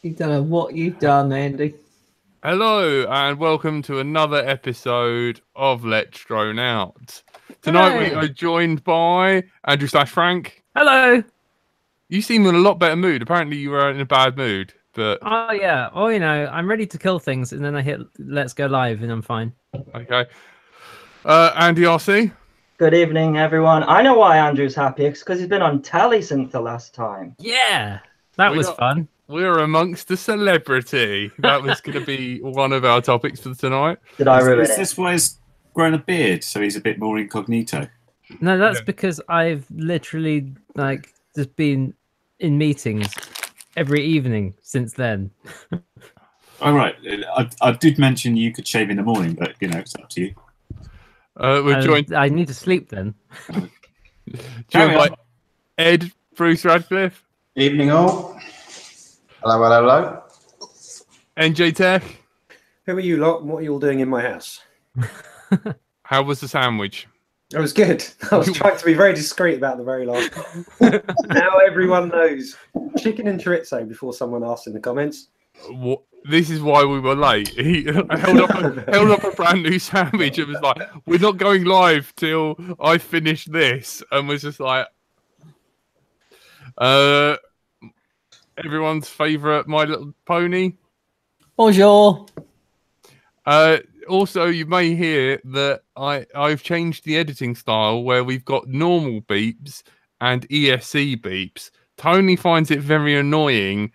You don't know what you've done, Andy. Hello and welcome to another episode of Let's Drone Out. Tonight we are joined by Andrew / Frank. Hello. You seem in a lot better mood. Apparently you were in a bad mood, but oh yeah. Oh, you know, I'm ready to kill things, and then I hit Let's Go Live, and I'm fine. Okay. Andy RC. Good evening, everyone. I know why Andrew's happy. It's because he's been on telly since the last time. Yeah, that was fun. We're amongst the celebrity. That was going to be one of our topics for tonight. Did I ruin it? Is this why he's grown a beard, so he's a bit more incognito? No, that's because I've literally just been in meetings every evening since then. All right, I did mention you could shave in the morning, but you know it's up to you. We're joined. I need to sleep then. Joined by Ed Bruce Radcliffe. Evening all. Hello, hello, hello. NJ Tech. Who are you lot and what are you all doing in my house? How was the sandwich? It was good. I was trying to be very discreet about the very last one. Now everyone knows. Chicken and chorizo before someone asked in the comments. What? This is why we were late. He held up a brand new sandwich and was like, we're not going live till I finish this. And was just like, everyone's favourite My Little Pony. Bonjour. Also, you may hear that I've changed the editing style where we've got normal beeps and ESC beeps. Tony finds it very annoying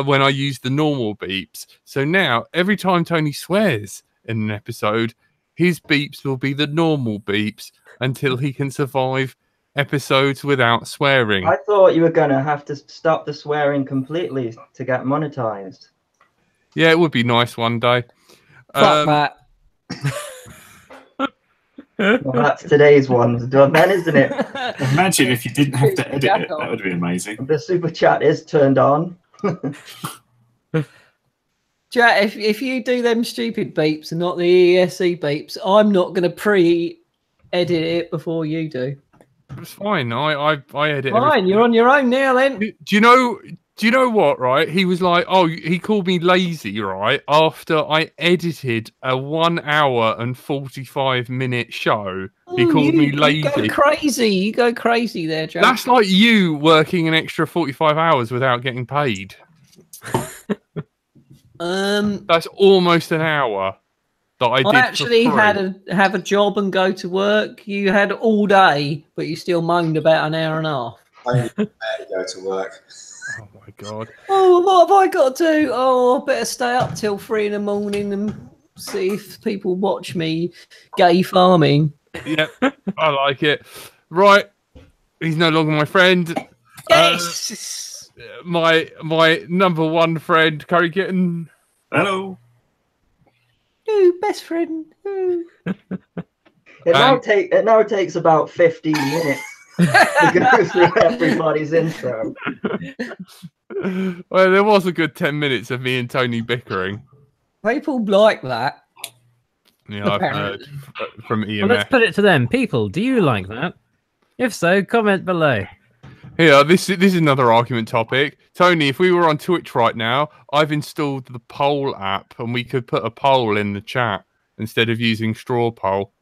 when I use the normal beeps. So now, every time Tony swears in an episode, his beeps will be the normal beeps until he can survive episodes without swearing. I thought you were going to have to stop the swearing completely to get monetized. Yeah, it would be nice one day. Fuck that. Well, that's today's one done then, isn't it? Imagine if you didn't have to edit it. That would be amazing. The super chat is turned on. Chat, if you do them stupid beeps and not the ESC beeps, I'm not going to pre-edit it before you do. It's fine. I edit. Fine, you're on your own now then. Do you know what, right? He was like, oh, he called me lazy, right? After I edited a 1 hour and 45-minute show. He called me lazy. You go crazy there, Joe. That's like you working an extra 45 hours without getting paid. That's almost an hour that I did. I actually have a job and go to work. You had all day, but you still moaned about an hour and a half. I go to work. Oh my god. Oh, what have I got to do? Oh, I better stay up till 3 in the morning and see if people watch me gay farming. Yeah, I like it. Right. He's no longer my friend. Yes. My number one friend, Curry Kitten. Hello. Ooh, best friend. Ooh. It now takes about 15 minutes to go through everybody's intro. Well, there was a good 10 minutes of me and Tony bickering. People like that. Yeah, I've heard from EMF. Well, let's put it to them. People, do you like that? If so, comment below. Here, this is another argument topic. Tony, if we were on Twitch right now, I've installed the poll app and we could put a poll in the chat instead of using straw poll.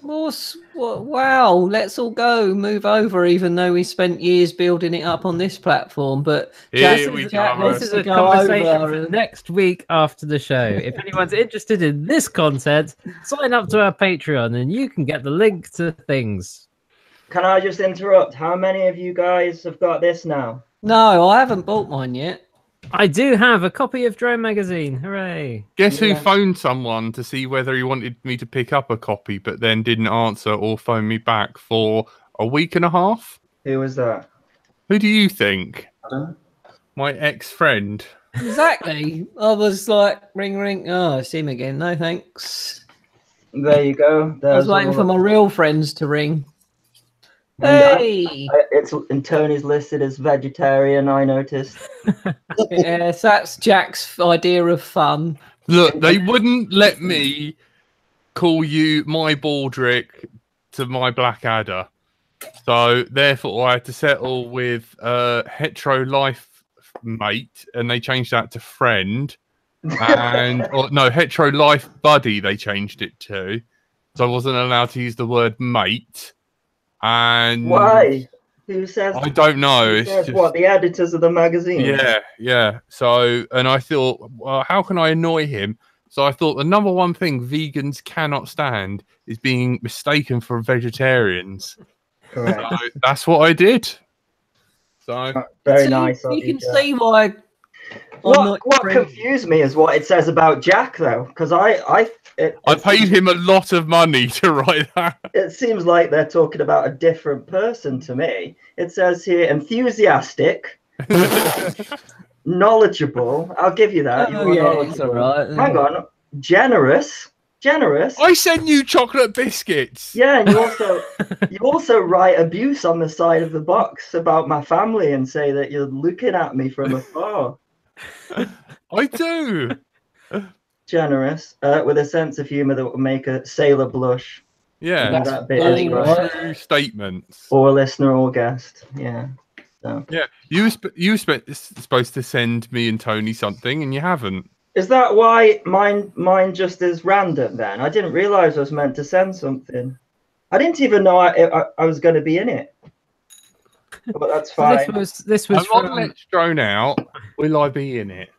Wow, let's all go move over, even though we spent years building it up on this platform. But this is a conversation for the next week after the show. If anyone's interested in this content, sign up to our Patreon and you can get the link to things. Can I just interrupt? How many of you guys have got this now? No, I haven't bought mine yet. I do have a copy of Drone Magazine. Hooray. Guess who phoned someone to see whether he wanted me to pick up a copy, but then didn't answer or phone me back for a week and a half? Who was that? Who do you think? I don't know. My ex-friend. Exactly. I was like, ring, ring. Oh, I see him again. No, thanks. There you go. I was waiting for my real friends to ring. Hey! It's and Tony's listed as vegetarian, I noticed. Yes, that's Jack's idea of fun. Look, they wouldn't let me call you my Baldric to my Blackadder. So, therefore, I had to settle with hetero life mate, and they changed that to friend. And or no, hetero life buddy they changed it to, so I wasn't allowed to use the word mate. And why? Who says? I don't know. Who It's says just, what? The editors of the magazine. yeah. So, and I thought, well, how can I annoy him? So I thought the number one thing vegans cannot stand is being mistaken for vegetarians. Correct. So that's what I did. So Very So nice. You can see why. What confused me is what it says about Jack, though, because I paid him a lot of money to write that. It seems like they're talking about a different person to me. It says here, enthusiastic, knowledgeable. I'll give you that. Oh, yeah, it's all right. Hang on, generous. I sent you chocolate biscuits. Yeah, and you also write abuse on the side of the box about my family and say that you're looking at me from afar. I do. Generous, with a sense of humor that will make a sailor blush. Yeah, that bit is right. True statements. Or listener or guest. Yeah. So. Yeah, you were supposed to send me and Tony something, and you haven't. Is that why mine just is random then? I didn't realize I was meant to send something. I didn't even know I was going to be in it. But that's fine. So this was I'm from... not thrown out. Will I be in it?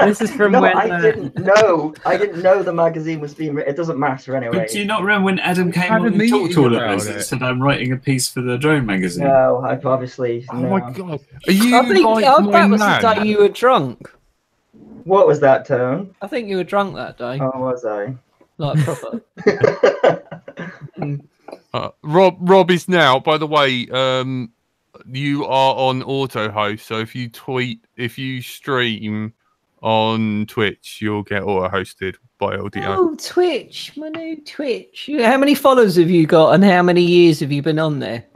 This is from no, when I didn't know. I didn't know the magazine was being written. It doesn't matter anyway. But do you not remember when Adam came on and talked to all of us and said, I'm writing a piece for the drone magazine? No, I've obviously. Oh no. my god! Are you I think like that my was nan? the day you were drunk. What was that, Tone? I think you were drunk that day. Oh, was I? Like proper. Rob is now. By the way, you are on auto host. So if you stream on Twitch, you'll get auto hosted by LDO. Oh, Twitch, my new Twitch. How many followers have you got, and how many years have you been on there?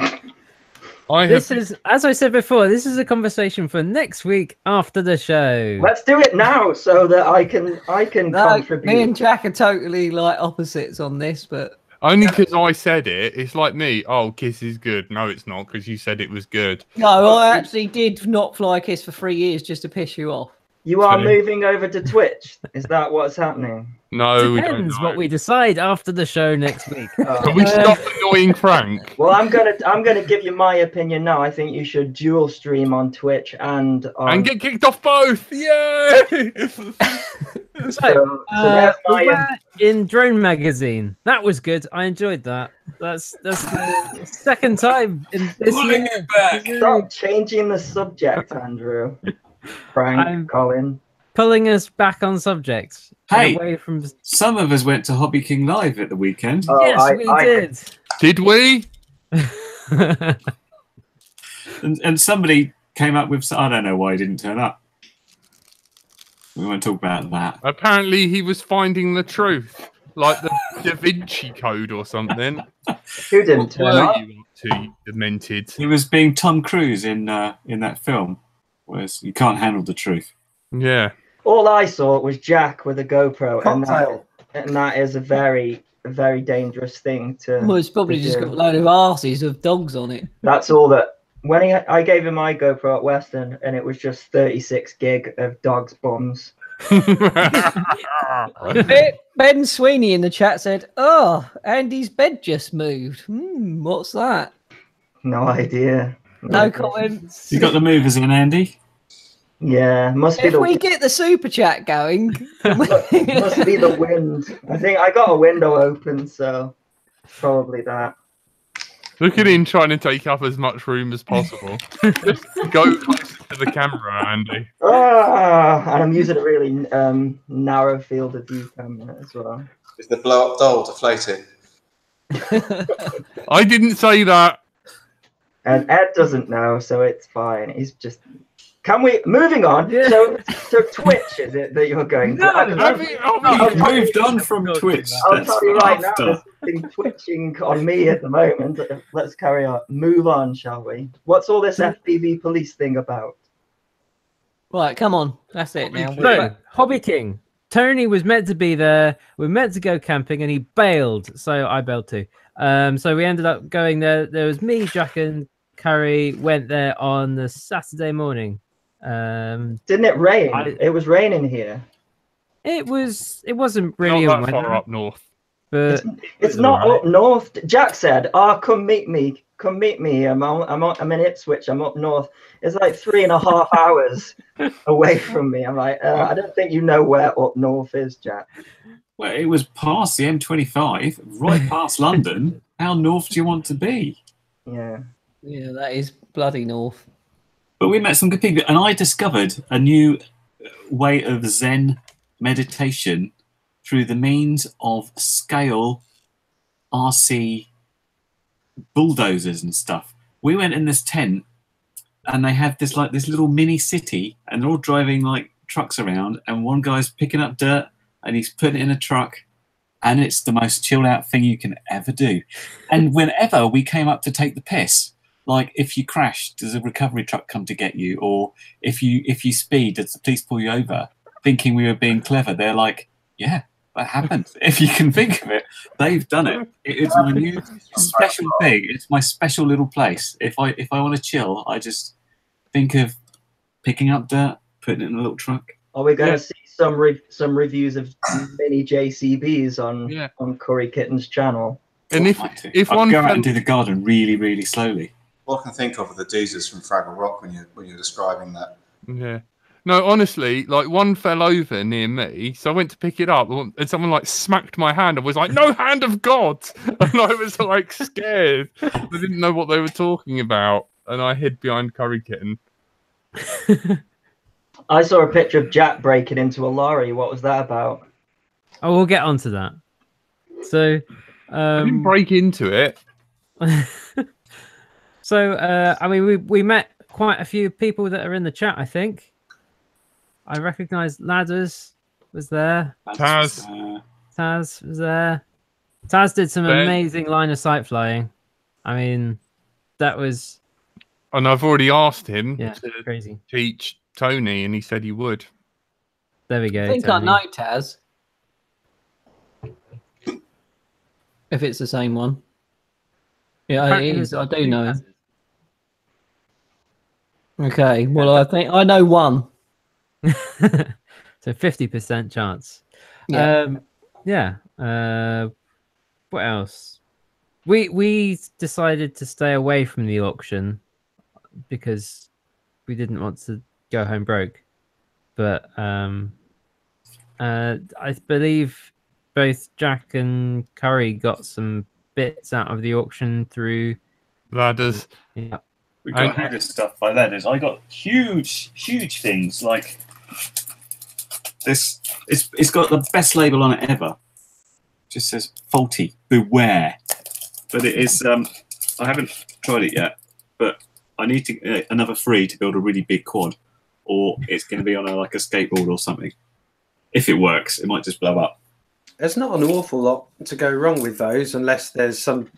This is, as I said before, this is a conversation for next week after the show. Let's do it now so that I can contribute. Me and Jack are totally like opposites on this, but only because I said it. It's like me. Oh, Kiss is good. No, it's not because you said it was good. no, I actually did not fly Kiss for 3 years just to piss you off. You are moving over to Twitch. Is that what's happening? No, Depends what we decide after the show next week. Can we stop annoying Frank? Well, I'm gonna give you my opinion now. I think you should dual stream on Twitch and get kicked off both. Yay! so there's my in Drone Magazine. That was good. I enjoyed that. That's the second time in this year. Stop changing the subject, Andrew. Frank, Colin. Pulling us back on subjects. Hey, away from... some of us went to Hobby King Live at the weekend. Oh, yes, we did. Did we? and somebody came up with... I don't know why he didn't turn up. We won't talk about that. Apparently he was finding the truth. Like the Da Vinci Code or something. Who didn't turn up? What were you up to, you demented? He was being Tom Cruise in that film. Whereas you can't handle the truth. Yeah. All I saw was Jack with a GoPro, Cocktail. and that is a very, very dangerous thing to. Well, it's probably to just do. got a load of arses of dogs on it. That's all that. When I gave him my GoPro at Western, and it was just 36 gig of dogs bombs. Ben Sweeney in the chat said, "Oh, Andy's bed just moved. What's that?" No idea. No comments. You got the movers in, Andy? Yeah, must be If the we get the super chat going, must be the wind. I think I got a window open, so probably that. Look at him trying to take up as much room as possible. Just go closer to the camera, Andy. And I'm using a really narrow field of view camera as well. Is the blow up doll deflating? I didn't say that. And Ed doesn't know, so it's fine. He's just. Can we? Moving on. Yeah. So Twitch is it that you're going to? You've moved on from Twitch. I'll tell you right now, there's something twitching on me at the moment. Let's carry on. Move on, shall we? What's all this FPV police thing about? Right, come on. That's it now. So, Hobby King. Tony was meant to be there. We were meant to go camping, and he bailed. So I bailed too. So we ended up going there. There was me, Jack, and Carrie went there on the Saturday morning. Didn't it rain? It was raining here. It wasn't really not that far up north. But it's not up north. Jack said, "Oh, come meet me. Come meet me. I'm in Ipswich. I'm up north. It's like 3.5 hours away from me." I'm like, I don't think you know where up north is, Jack. Well, it was past the M25, right past London. How north do you want to be? Yeah, that is bloody north. But we met some good people, and I discovered a new way of Zen meditation through the means of scale RC bulldozers and stuff. We went in this tent, and they had this little mini city, and they're all driving like trucks around, and one guy's picking up dirt and he's putting it in a truck, and it's the most chilled out thing you can ever do. And whenever we came up to take the piss, like if you crash, does a recovery truck come to get you? Or if you speed, does the police pull you over? Thinking we were being clever, they're like, yeah, that happens. If you can think of it, they've done it. It's my new special thing. It's my special little place. If I want to chill, I just think of picking up dirt, putting it in a little truck. Are we going to see some reviews of mini JCBs on Curry Kitten's channel? And if I'd one go out and do the garden really, really slowly. All I can think of are the doozers from Fraggle Rock when you're describing that. Yeah. No, honestly, like one fell over near me, so I went to pick it up, and someone like smacked my hand and was like, "No hand of God!" And I was like scared. I didn't know what they were talking about, and I hid behind Curry Kitten. I saw a picture of Jack breaking into a lorry. What was that about? Oh, we'll get onto that. So, I didn't break into it. So, I mean, we met quite a few people that are in the chat, I think. I recognise Ladders was there. Taz was there. Taz did some amazing line of sight flying. I mean, that was... And I've already asked him to teach Tony, and he said he would. There we go. I think Tony. I know Taz. If it's the same one. Yeah, it is. I do know him. Okay, well, I think I know one. So 50% chance. Yeah. What else? We decided to stay away from the auction because we didn't want to go home broke. But I believe both Jack and Curry got some bits out of the auction through Ladders. Yeah. We got header stuff by Ladders. I got huge things like this. It's got the best label on it ever. It just says faulty, beware. But it is. I haven't tried it yet, but I need to another 3 to build a really big quad, or it's going to be on like a skateboard or something. If it works, it might just blow up. There's not an awful lot to go wrong with those unless there's some,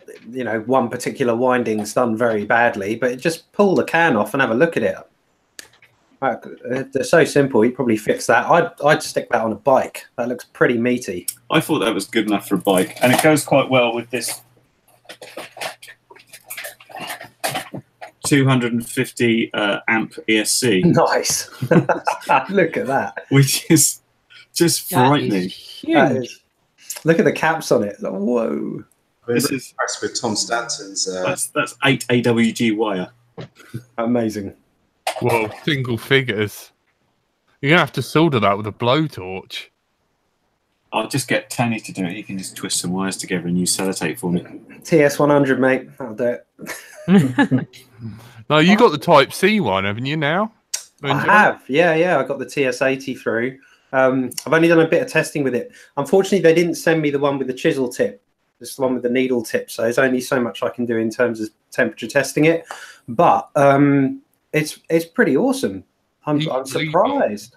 one particular winding's done very badly, but just pull the can off and have a look at it. They're so simple, you probably fix that. I'd stick that on a bike. That looks pretty meaty. I thought that was good enough for a bike, and it goes quite well with this 250 amp ESC. Nice. Look at that. Which is just frightening. Look at the caps on it. Whoa. This is impressed with Tom Stanton's. That's 8 AWG wire. Amazing. Whoa, single figures. You're going to have to solder that with a blowtorch. I'll just get Tony to do it. He can just twist some wires together and use sellotape for me. TS100, mate. I'll do it. No, you got the Type C one, haven't you, now? I have. Yeah. I got the TS80 through. I've only done a bit of testing with it. Unfortunately, they didn't send me the one with the chisel tip. This is the one with the needle tip. So there's only so much I can do in terms of temperature testing it. But it's pretty awesome. I'm surprised.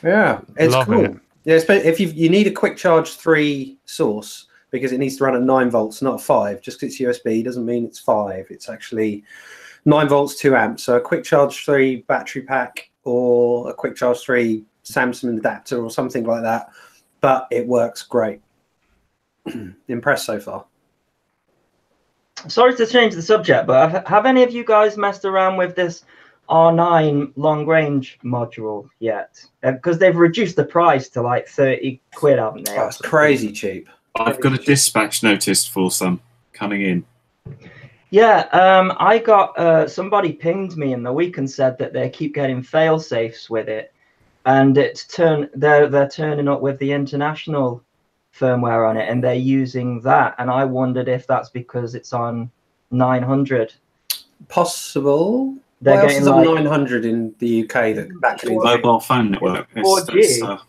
Yeah, it's cool. It. Yeah, if you need a quick charge 3 source because it needs to run at 9 volts, not 5. Just because it's USB doesn't mean it's 5. It's actually 9 volts, 2 amps. So a quick charge 3 battery pack or a quick charge 3 Samsung adapter or something like that. But it works great. Impressed so far. Sorry to change the subject, but have any of you guys messed around with this R9 long range module yet, because they've reduced the price to like 30 quid, haven't they? That's crazy cheap. I've got a dispatch notice for some coming in. Yeah, I got somebody pinged me in the week and said that they keep getting fail safes with it, and they're turning up with the international firmware on it, and they're using that. And I wondered if that's because it's on 900. Possible. They're What else getting is on like 900 in the UK that can Mobile phone network. 4G.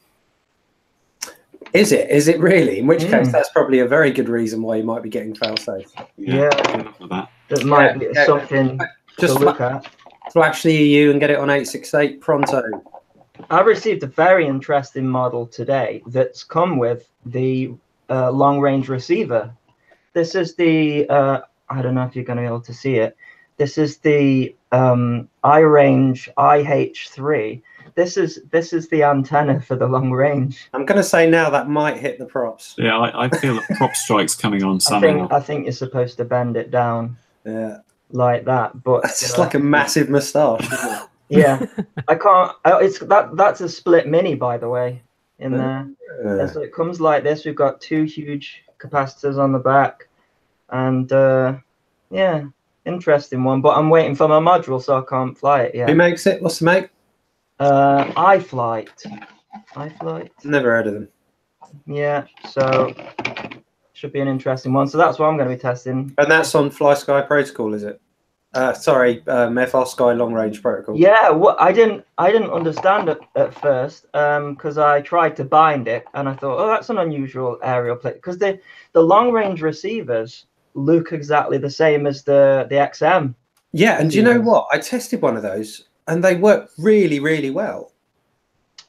Is it? Is it really? In which case, that's probably a very good reason why you might be getting fail-safe. Yeah, that might be something just to look at. Flash the EU and get it on 868 pronto. I received a very interesting model today that's come with the long-range receiver. This is the I don't know if you're going to be able to see it. This is the iRange IH3. This is the antenna for the long range. I'm going to say now that might hit the props. Yeah, I feel a prop strike's coming on somehow. I think you're supposed to bend it down. Yeah. Like that, but it's just like a massive moustache, isn't it? Yeah, I can't. It's that's a split mini, by the way, in there. And so it comes like this. We've got two huge capacitors on the back, and yeah, interesting one. But I'm waiting for my module, so I can't fly it yet. Who makes it? What's the make? iFlight. Never heard of them. Yeah, so should be an interesting one. So that's what I'm going to be testing. And that's on FlySky Protocol, is it? Sorry, FrSky Long Range Protocol. Yeah, I didn't understand it at first because I tried to bind it and I thought, oh, that's an unusual aerial plate, because the long range receivers look exactly the same as the XM. Yeah, and do you know what? I tested one of those and they work really, really well.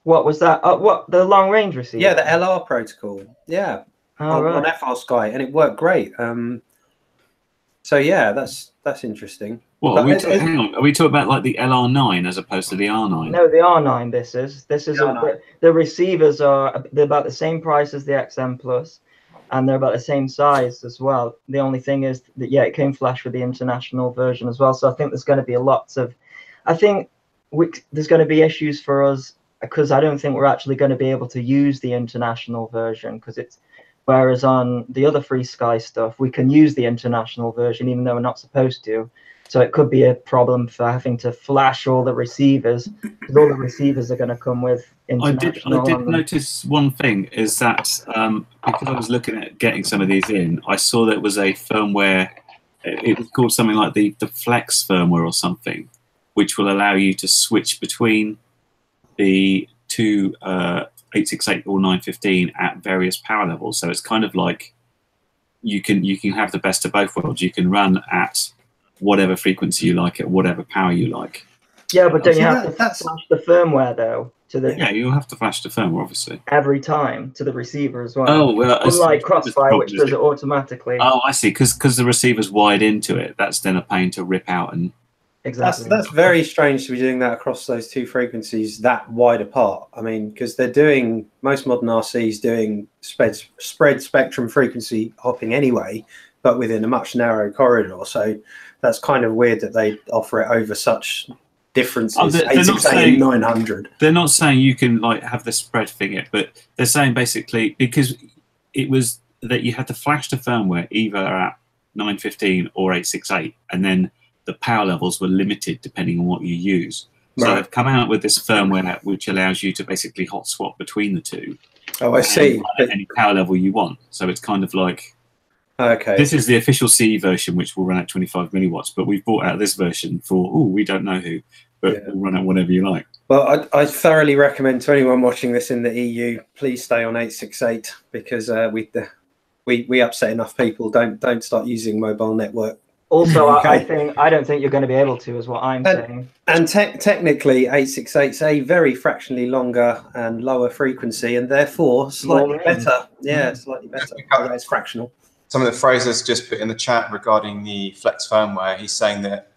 What was that? What, the long range receiver? Yeah, the LR protocol. Yeah, on FrSky, and it worked great. So yeah, that's interesting. Well, hang on. Are we talking about like the LR9 as opposed to the R9? No, the R9. This is the receivers they're about the same price as the XM Plus, and they're about the same size as well. The only thing is that it came flash with the international version as well. So I think there's going to be there's going to be issues for us because I don't think we're actually going to be able to use the international version because it's. Whereas on the other FreeSky stuff, we can use the international version, even though we're not supposed to. So it could be a problem for having to flash all the receivers, because all the receivers are going to come with international. I did notice one thing, is that because I was looking at getting some of these in, I saw that it was a firmware, it was called something like the Flex firmware or something, which will allow you to switch between the two 868 or 915 at various power levels. So it's kind of like you can have the best of both worlds. You can run at whatever frequency you like, at whatever power you like. Yeah, but don't you have to flash the firmware though? Yeah, you'll have to flash the firmware obviously every time to the receiver as well. Oh well, unlike Crossfire, which does it automatically. Oh, I see. Because the receiver's wired into it, that's then a pain to rip out and. Exactly. That's very strange to be doing that across those two frequencies that wide apart. I mean, because they're doing, most modern RCs doing spread spectrum frequency hopping anyway, but within a much narrow corridor. So that's kind of weird that they offer it over such differences. They're not saying 900. They're not saying you can like have the spread thing, but they're saying basically because it was that you had to flash the firmware either at 915 or 868, and then the power levels were limited depending on what you use. So they've come out with this firmware which allows you to basically hot swap between the two. Oh, I see. At any power level you want. So it's kind of like, okay, this is the official C version, which will run at 25 milliwatts, but we've brought out this version for, we don't know who, but we'll run at whatever you like. Well, I thoroughly recommend to anyone watching this in the EU, please stay on 868 because we upset enough people. Don't start using mobile network. Also, I don't think you're going to be able to, is what I'm saying. And technically, 868 is a very fractionally longer and lower frequency, and therefore slightly better. Yeah, slightly better. It's fractional. Some of the phrases just put in the chat regarding the Flex firmware. He's saying that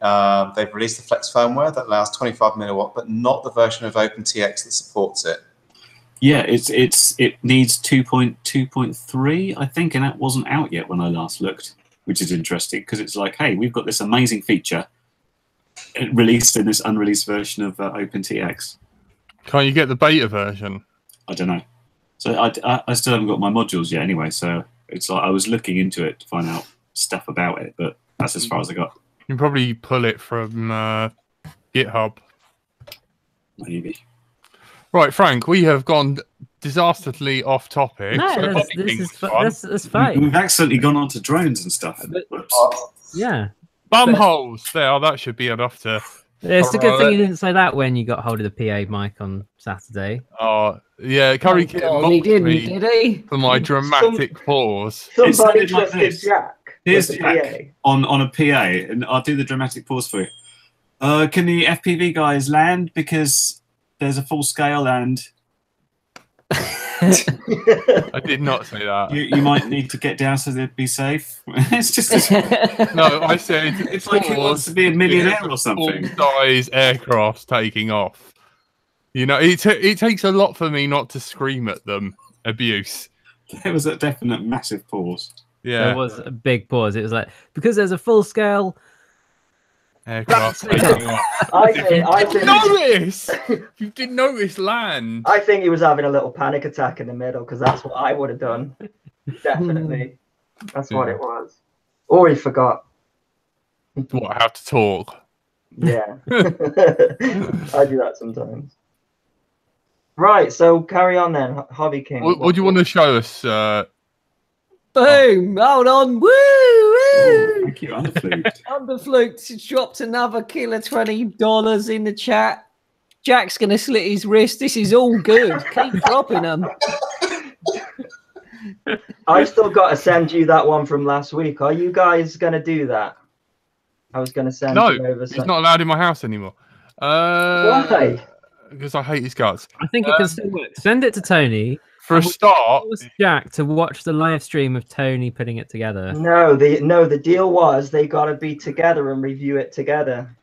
they've released the Flex firmware that allows 25 milliwatt, but not the version of OpenTX that supports it. Yeah, it needs 2.2.3, I think, and that wasn't out yet when I last looked. Which is interesting because it's like, hey, we've got this amazing feature. released in this unreleased version of OpenTX. Can't you get the beta version? I don't know. So I still haven't got my modules yet anyway, so it's like I was looking into it to find out stuff about it, but that's as far as I got. You can probably pull it from GitHub. Maybe. Right, Frank, we have gone disastrously off topic. No, so that's fine. We've accidentally gone on to drones and stuff. Yeah. Bumholes! There, that should be enough to... It's a good thing you didn't say that when you got hold of the PA mic on Saturday. Oh, yeah, Curry Kid mocked me did he? for my dramatic pause. Somebody It sounded like trusted this. Jack. Here's with the Jack on a PA, and I'll do the dramatic pause for you. Can the FPV guys land because there's a full scale and I did not say that. you might need to get down so they'd be safe. It's just No, I said it's like he wants to be a millionaire or something. Full-size aircraft taking off. You know, it takes a lot for me not to scream at them abuse. There was a definite massive pause. Yeah, There was a big pause. It was like, because there's a full scale aircraft taking off. I think Notice! You didn't notice land. I think he was having a little panic attack in the middle because that's what I would have done. Definitely, that's what it was. Or he forgot. What? How to talk? Yeah, I do that sometimes. Right, so carry on then, Hobby King. What do you want to show us? Boom! Hold on. Woo! Woo! Thank you, Underfluked. Underfluked dropped another killer $20 in the chat. Jack's gonna slit his wrist. This is all good. Keep dropping them. I've still got to send you that one from last week. Are you guys gonna do that? I was gonna send you over. He's not allowed in my house anymore. Why? Because I hate his guts. I think it can still work. Send it to Tony. For a start, Force Jack to watch the live stream of Tony putting it together. No, the deal was they got to be together and review it together.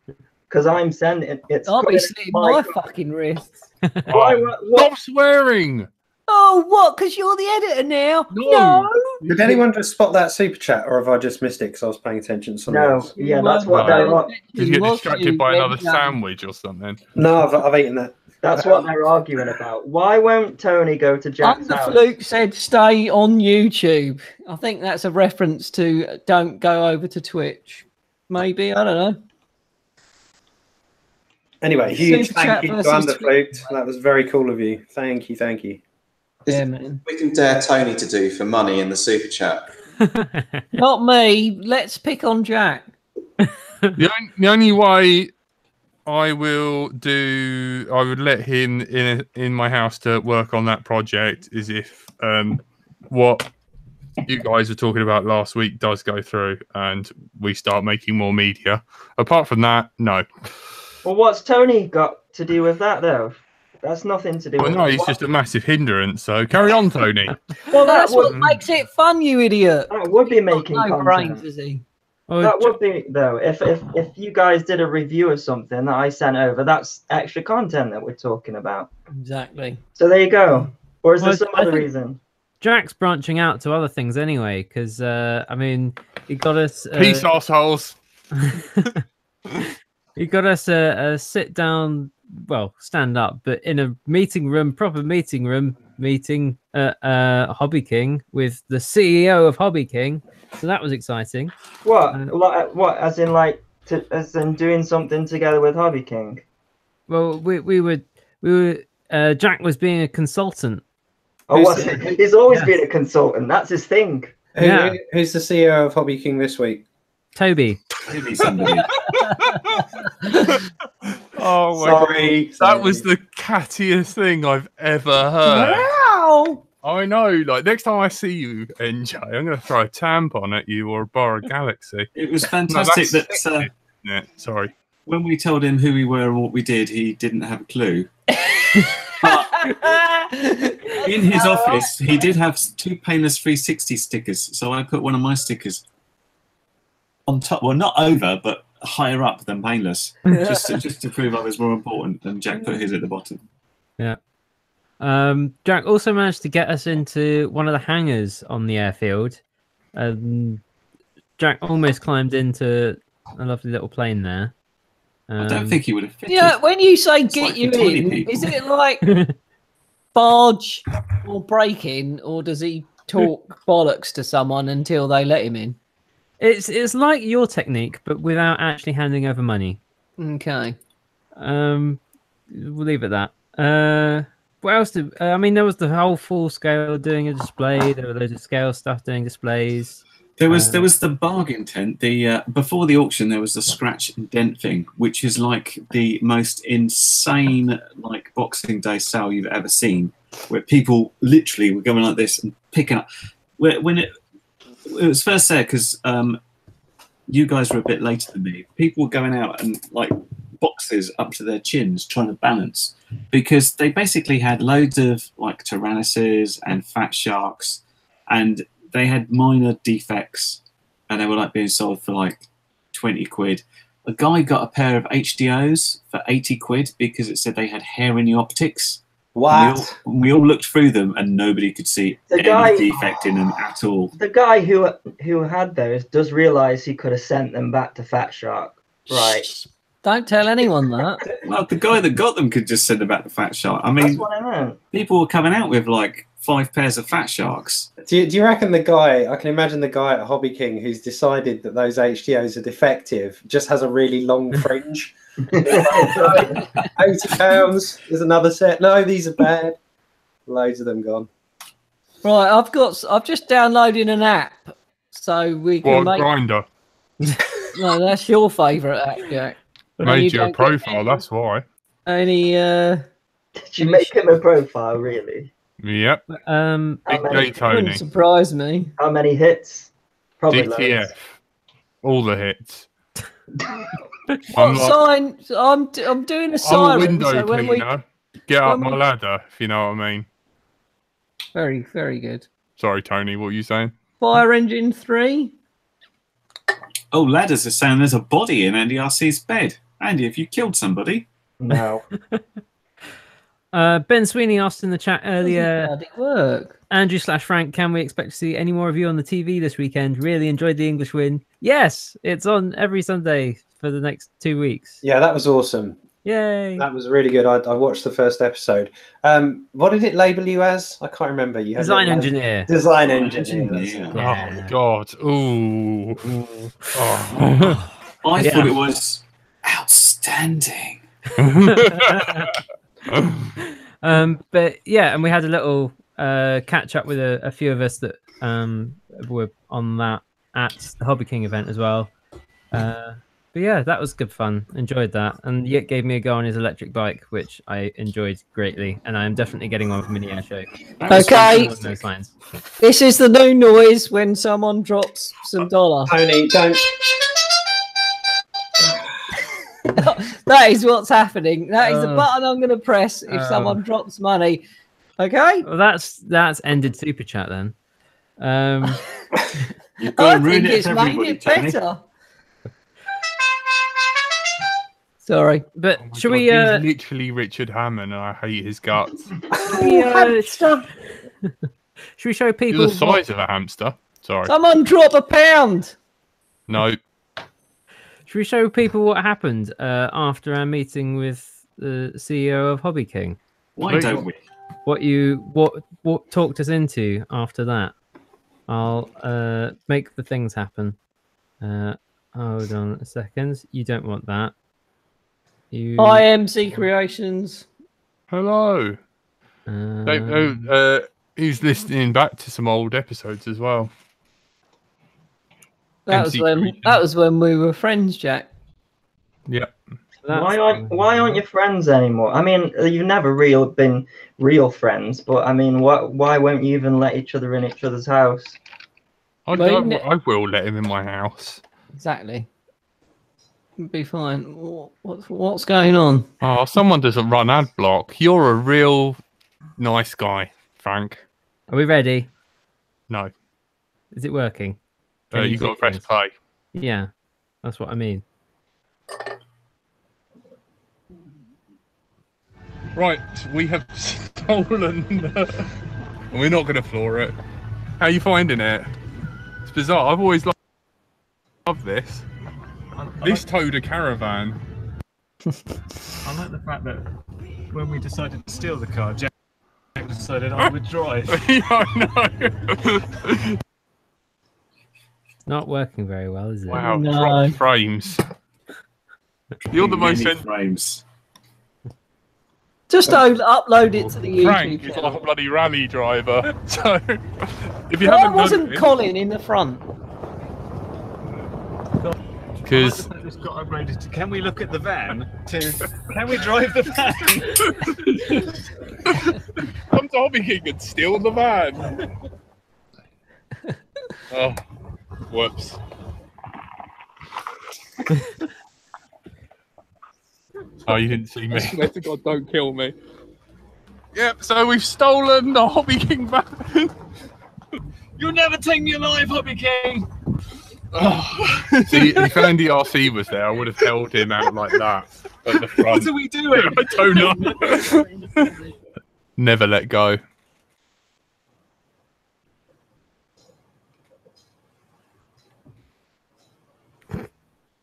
Because I'm sending it's. Obviously, my fucking wrists. Why? Stop swearing. Oh, what? Because you're the editor now? No. Did anyone just spot that super chat, or have I just missed it because I was paying attention to something else? Yeah, that's what they're. Did you get distracted by another sandwich or something? No, I've eaten that. That's what they're arguing about. Why won't Tony go to Jack's house? Luke said stay on YouTube. I think that's a reference to don't go over to Twitch. Maybe, I don't know. Anyway, huge Super thank chat you to versus Underfluked. That was very cool of you. Thank you, thank you. Yeah, man. We can dare Tony to do for money in the super chat. Not me. Let's pick on Jack. The only way I would let him in my house to work on that project is if what you guys were talking about last week does go through and we start making more media. Apart from that, no. Well, what's Tony got to do with that, though? That's nothing to do with no, he's just a massive hindrance. So carry on, Tony. Well, that's what makes it fun, you idiot. That would be making no content. brains, is he? That would be, though, if you guys did a review of something that I sent over, that's extra content that we're talking about. Exactly. So there you go. Or is there some other reason? Jack's branching out to other things anyway, because, I mean, he got us... Peace, assholes. He got us a sit-down, well, stand up, but in a meeting room, proper meeting room, meeting at Hobby King with the CEO of Hobby King. So that was exciting. What? What? As in doing something together with Hobby King? Well, we were Jack was being a consultant. Oh, was it? He's always been a consultant. That's his thing. Who's the CEO of Hobby King this week? Toby. Maybe somebody. Oh my Sorry. God. That was the cattiest thing I've ever heard. Wow. I know. Like next time I see you, NJ, I'm going to throw a tampon at you or a bar of Galaxy. It was fantastic Sorry. When we told him who we were and what we did, he didn't have a clue. But in his office, he did have 2 painless 360 stickers. So I put one of my stickers on top, well, not over, but higher up than painless, just to prove I was more important. And Jack put his at the bottom. Yeah. Jack also managed to get us into one of the hangars on the airfield. Jack almost climbed into a lovely little plane there. I don't think he would have fitted. Yeah, when you say It's get like you for tiny in, people. is it like barge or break in, or does he talk bollocks to someone until they let him in? It's like your technique, but without actually handing over money. Okay. We'll leave it at that. What else did I mean? There was the whole full scale doing a display. There were loads of scale stuff doing displays. There was the bargain tent. The before the auction, there was the scratch and dent thing, which is like the most insane like Boxing Day sale you've ever seen, where people literally were going like this and picking up. When it was first there, because you guys were a bit later than me. People were going out and like boxes up to their chins trying to balance, because they basically had loads of like Tyrannuses and fat sharks, and they had minor defects, and they were like being sold for like 20 quid. A guy got a pair of HDOs for 80 quid because it said they had hair in the optics. What? We all looked through them and nobody could see any defect in them at all. The guy who had those does realise he could have sent them back to Fat Shark, right? Don't tell anyone that. Well, the guy that got them could just send them back to Fat Shark. I mean, That's what I meant. people were coming out with like 5 pairs of Fat Sharks. Do you reckon the guy, I can imagine the guy at Hobby King who's decided that those HDOs are defective, just has a really long fringe? £80 is another set. No, these are bad. Loads of them gone. Right, I've just downloaded an app so we can make. Grinder No, that's your favourite app, Jack. made you a profile. That's why. Any Did you make him a profile, really? Yep. Big J Tony. Wouldn't surprise me. How many hits? Probably DTF. loads. All the hits. I'm doing a I'm a siren. window So when cleaner. Get up my ladder, if you know what I mean. Very, very good. Sorry, Tony. What were you saying? Fire Engine 3. Oh, ladders are saying there's a body in Andy RC's bed. Andy, have you killed somebody? No. Ben Sweeney asked in the chat earlier, Bloody work. Andrew/Frank, can we expect to see any more of you on the TV this weekend? Really enjoyed the English win. Yes, it's on every Sunday for the next 2 weeks. Yeah, that was awesome. Yay. That was really good. I watched the first episode. What did it label you as? I can't remember. You had Design engineer. Design engineer. Yeah. Oh my god. Ooh. Oh. I thought it was outstanding. But yeah, and we had a little catch up with a few of us that were on that at the Hobby King event as well. But yeah, that was good fun. Enjoyed that, and Yik gave me a go on his electric bike, which I enjoyed greatly, and I am definitely getting one for Mini Air Show. Okay. No signs. This is the new noise when someone drops some dollar. Tony, don't. That is what's happening. That is the button I'm going to press if someone drops money. Okay. Well, that's ended super chat then. You've got I to ruin think it it's for made everybody, it Tony. better. Sorry, but Oh my should God, we? he's literally Richard Hammond, and I hate his guts. Hamster. Should we show people? You're the size of a hamster. Sorry. Someone drop £1. No. Should we show people what happened after our meeting with the CEO of Hobby King? Why don't we? What talked us into after that? I'll make the things happen. Hold on a second. You don't want that. IMC Creations. Hello. He's listening back to some old episodes as well. That was when we were friends, Jack. Yeah. Why aren't you friends anymore? I mean, you've never been real friends, but I mean, why won't you even let each other in each other's house? I will let him in my house. Exactly. It'll be fine. What's going on? Oh, someone doesn't run ad block. You're a real nice guy, Frank. Are we ready? No. Is it working? You got to press play. Yeah, that's what I mean. Right, we have stolen. We're not going to floor it. How are you finding it? It's bizarre. I've always loved this. This towed a caravan. I like the fact that when we decided to steal the car, Jack decided I would drive. I know. Not working very well, is it? Wow, No. dropped frames. You're the most frames. Just upload it to the YouTube Frank is channel. like a bloody rally driver. So if you Why haven't wasn't noticed, Colin in the front? because It's got upgraded to. Can we look at the van? Can we drive the van? come to Hobby King and steal the van. Oh, whoops. Oh, you didn't see me. I swear to God, don't kill me. Yep, so we've stolen the Hobby King van. You'll never take me alive, Hobby King. Oh. See, if Andy RC was there, I would have held him out like that at the front. What are we doing? I don't know. Never let go.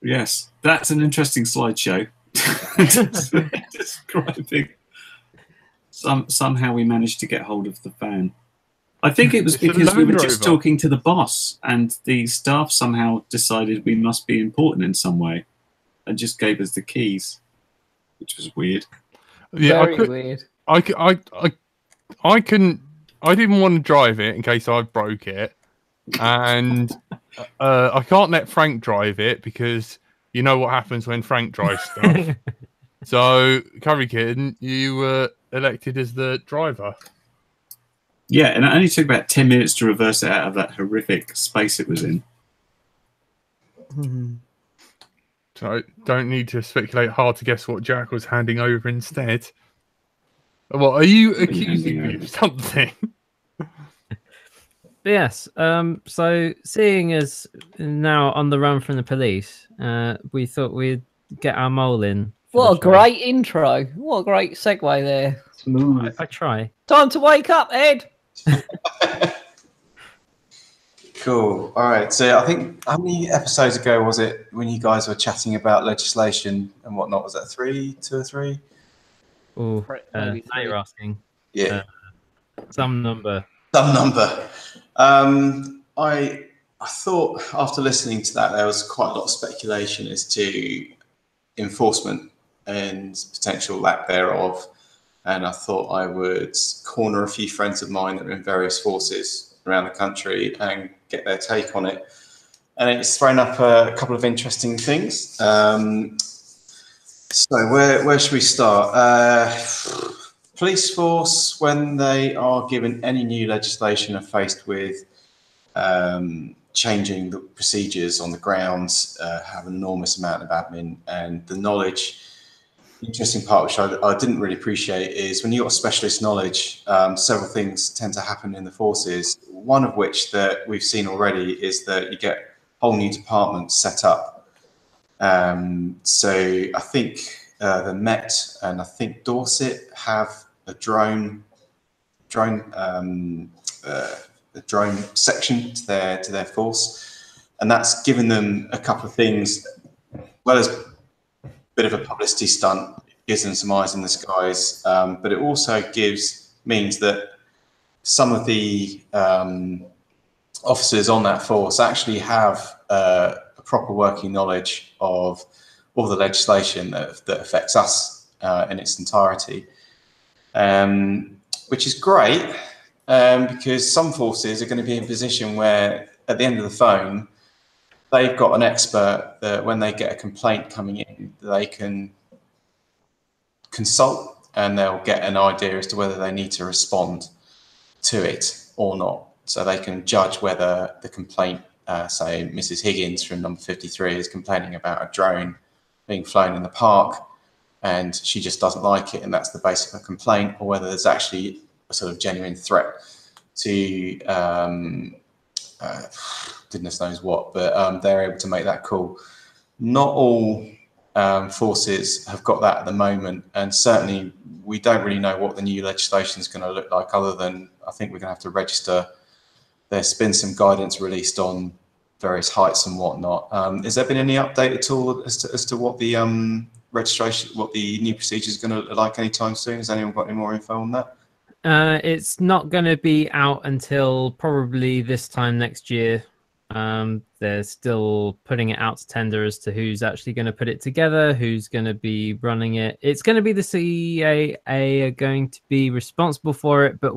Yes, that's an interesting slideshow. Describing somehow we managed to get hold of the van. I think it was It's a because we were Land just Rover. talking to the boss, and the staff somehow decided we must be important in some way, and just gave us the keys, which was weird. Yeah, Very weird. I didn't want to drive it in case I broke it, and I can't let Frank drive it because you know what happens when Frank drives stuff. So, Curry Kid, you were elected as the driver. Yeah, and it only took about 10 minutes to reverse it out of that horrific space it was in. So, don't need to speculate. Hard to guess what Jack was handing over instead. What are you accusing me of something? Yes. So seeing as now on the run from the police, we thought we'd get our mole in. What a great intro. What a great segue there. Smooth. I try. Time to wake up, Ed. Cool. All right. So I think how many episodes ago was it when you guys were chatting about legislation and whatnot? Was that 2 or 3? Oh, maybe now you're asking. Yeah. Some number. Some number. I thought after listening to that there was quite a lot of speculation as to enforcement and potential lack thereof, and I thought I would corner a few friends of mine that are in various forces around the country and get their take on it. And it's thrown up a couple of interesting things. So where should we start? Police force, when they are given any new legislation, are faced with changing the procedures on the grounds, have an enormous amount of admin, and the knowledge. The interesting part, which I didn't really appreciate, is when you've got specialist knowledge, several things tend to happen in the forces. One of which that we've seen already is that you get whole new departments set up. So I think the Met and I think Dorset have a drone section to their force, and that's given them a couple of things. Well, as a bit of a publicity stunt, gives them some eyes in the skies, but it also means that some of the officers on that force actually have a proper working knowledge of all the legislation that affects us in its entirety, which is great, because some forces are going to be in a position where at the end of the phone, they've got an expert that when they get a complaint coming in, they can consult and they'll get an idea as to whether they need to respond to it or not. So they can judge whether the complaint, say Mrs. Higgins from number 53 is complaining about a drone being flown in the park and she just doesn't like it and that's the basis of a complaint, or whether there's actually a sort of genuine threat to goodness knows what, but they're able to make that call. Not all forces have got that at the moment, and certainly we don't really know what the new legislation is going to look like, other than I think we're going to have to register. There's been some guidance released on various heights and whatnot. Has there been any update at all as to what the registration, what the new procedure is going to look like anytime soon? Has anyone got any more info on that? It's not going to be out until probably this time next year. They're still putting it out to tender as to who's actually going to put it together, who's going to be running it. It's going to be the CAA are going to be responsible for it, but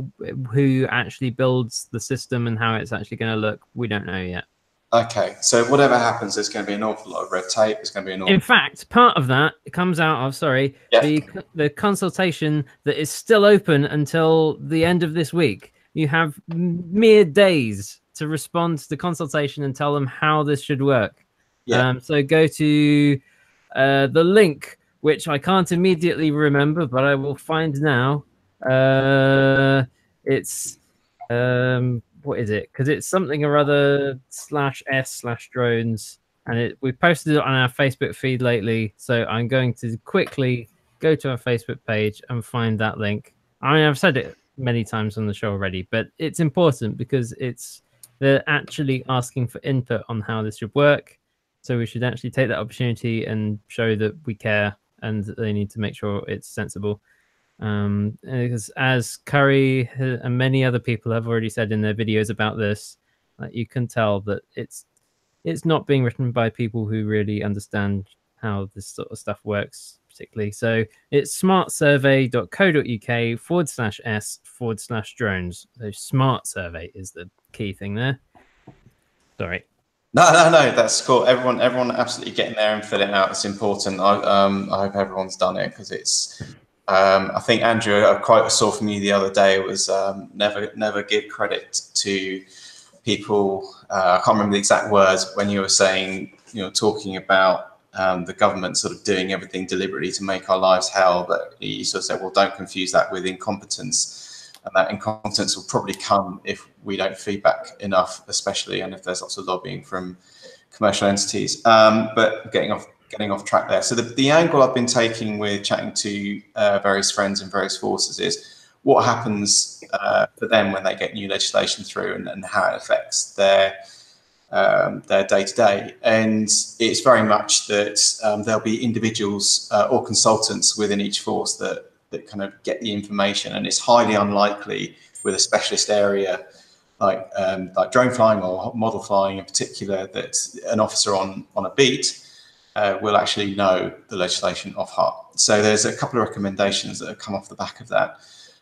who actually builds the system and how it's actually going to look, we don't know yet. Okay, so whatever happens, there's going to be an awful lot of red tape. There's going to be an awful... In fact, part of that comes out of, the consultation that is still open until the end of this week. You have mere days to respond to the consultation and tell them how this should work. Yeah. So go to the link, which I can't immediately remember, but I will find now. It's what is it? Because it's something or other /s/drones, and we posted it on our Facebook feed lately. So I'm going to quickly go to our Facebook page and find that link. I mean, I've said it many times on the show already, but it's important because they're actually asking for input on how this should work. So we should actually take that opportunity and show that we care and that they need to make sure it's sensible. Because as Curry and many other people have already said in their videos about this, you can tell that it's not being written by people who really understand how this sort of stuff works particularly. So it's smartsurvey.co.uk/s/drones. So smart survey is the key thing there. Sorry. No, that's cool. Everyone absolutely getting there and filling out. It's important. I hope everyone's done it because it's. I think Andrew, a quote I saw from you the other day was never give credit to people. I can't remember the exact words when you were saying, talking about the government sort of doing everything deliberately to make our lives hell. But you sort of said, well, don't confuse that with incompetence. And that incompetence will probably come if we don't feedback enough, especially, and if there's lots of lobbying from commercial entities. But getting off track there. So the angle I've been taking with chatting to various friends in various forces is what happens for them when they get new legislation through and how it affects their day-to-day. And it's very much that there'll be individuals or consultants within each force that kind of get the information, and it's highly unlikely with a specialist area like drone flying or model flying in particular that an officer on a beat will actually know the legislation off heart. So there's a couple of recommendations that have come off the back of that.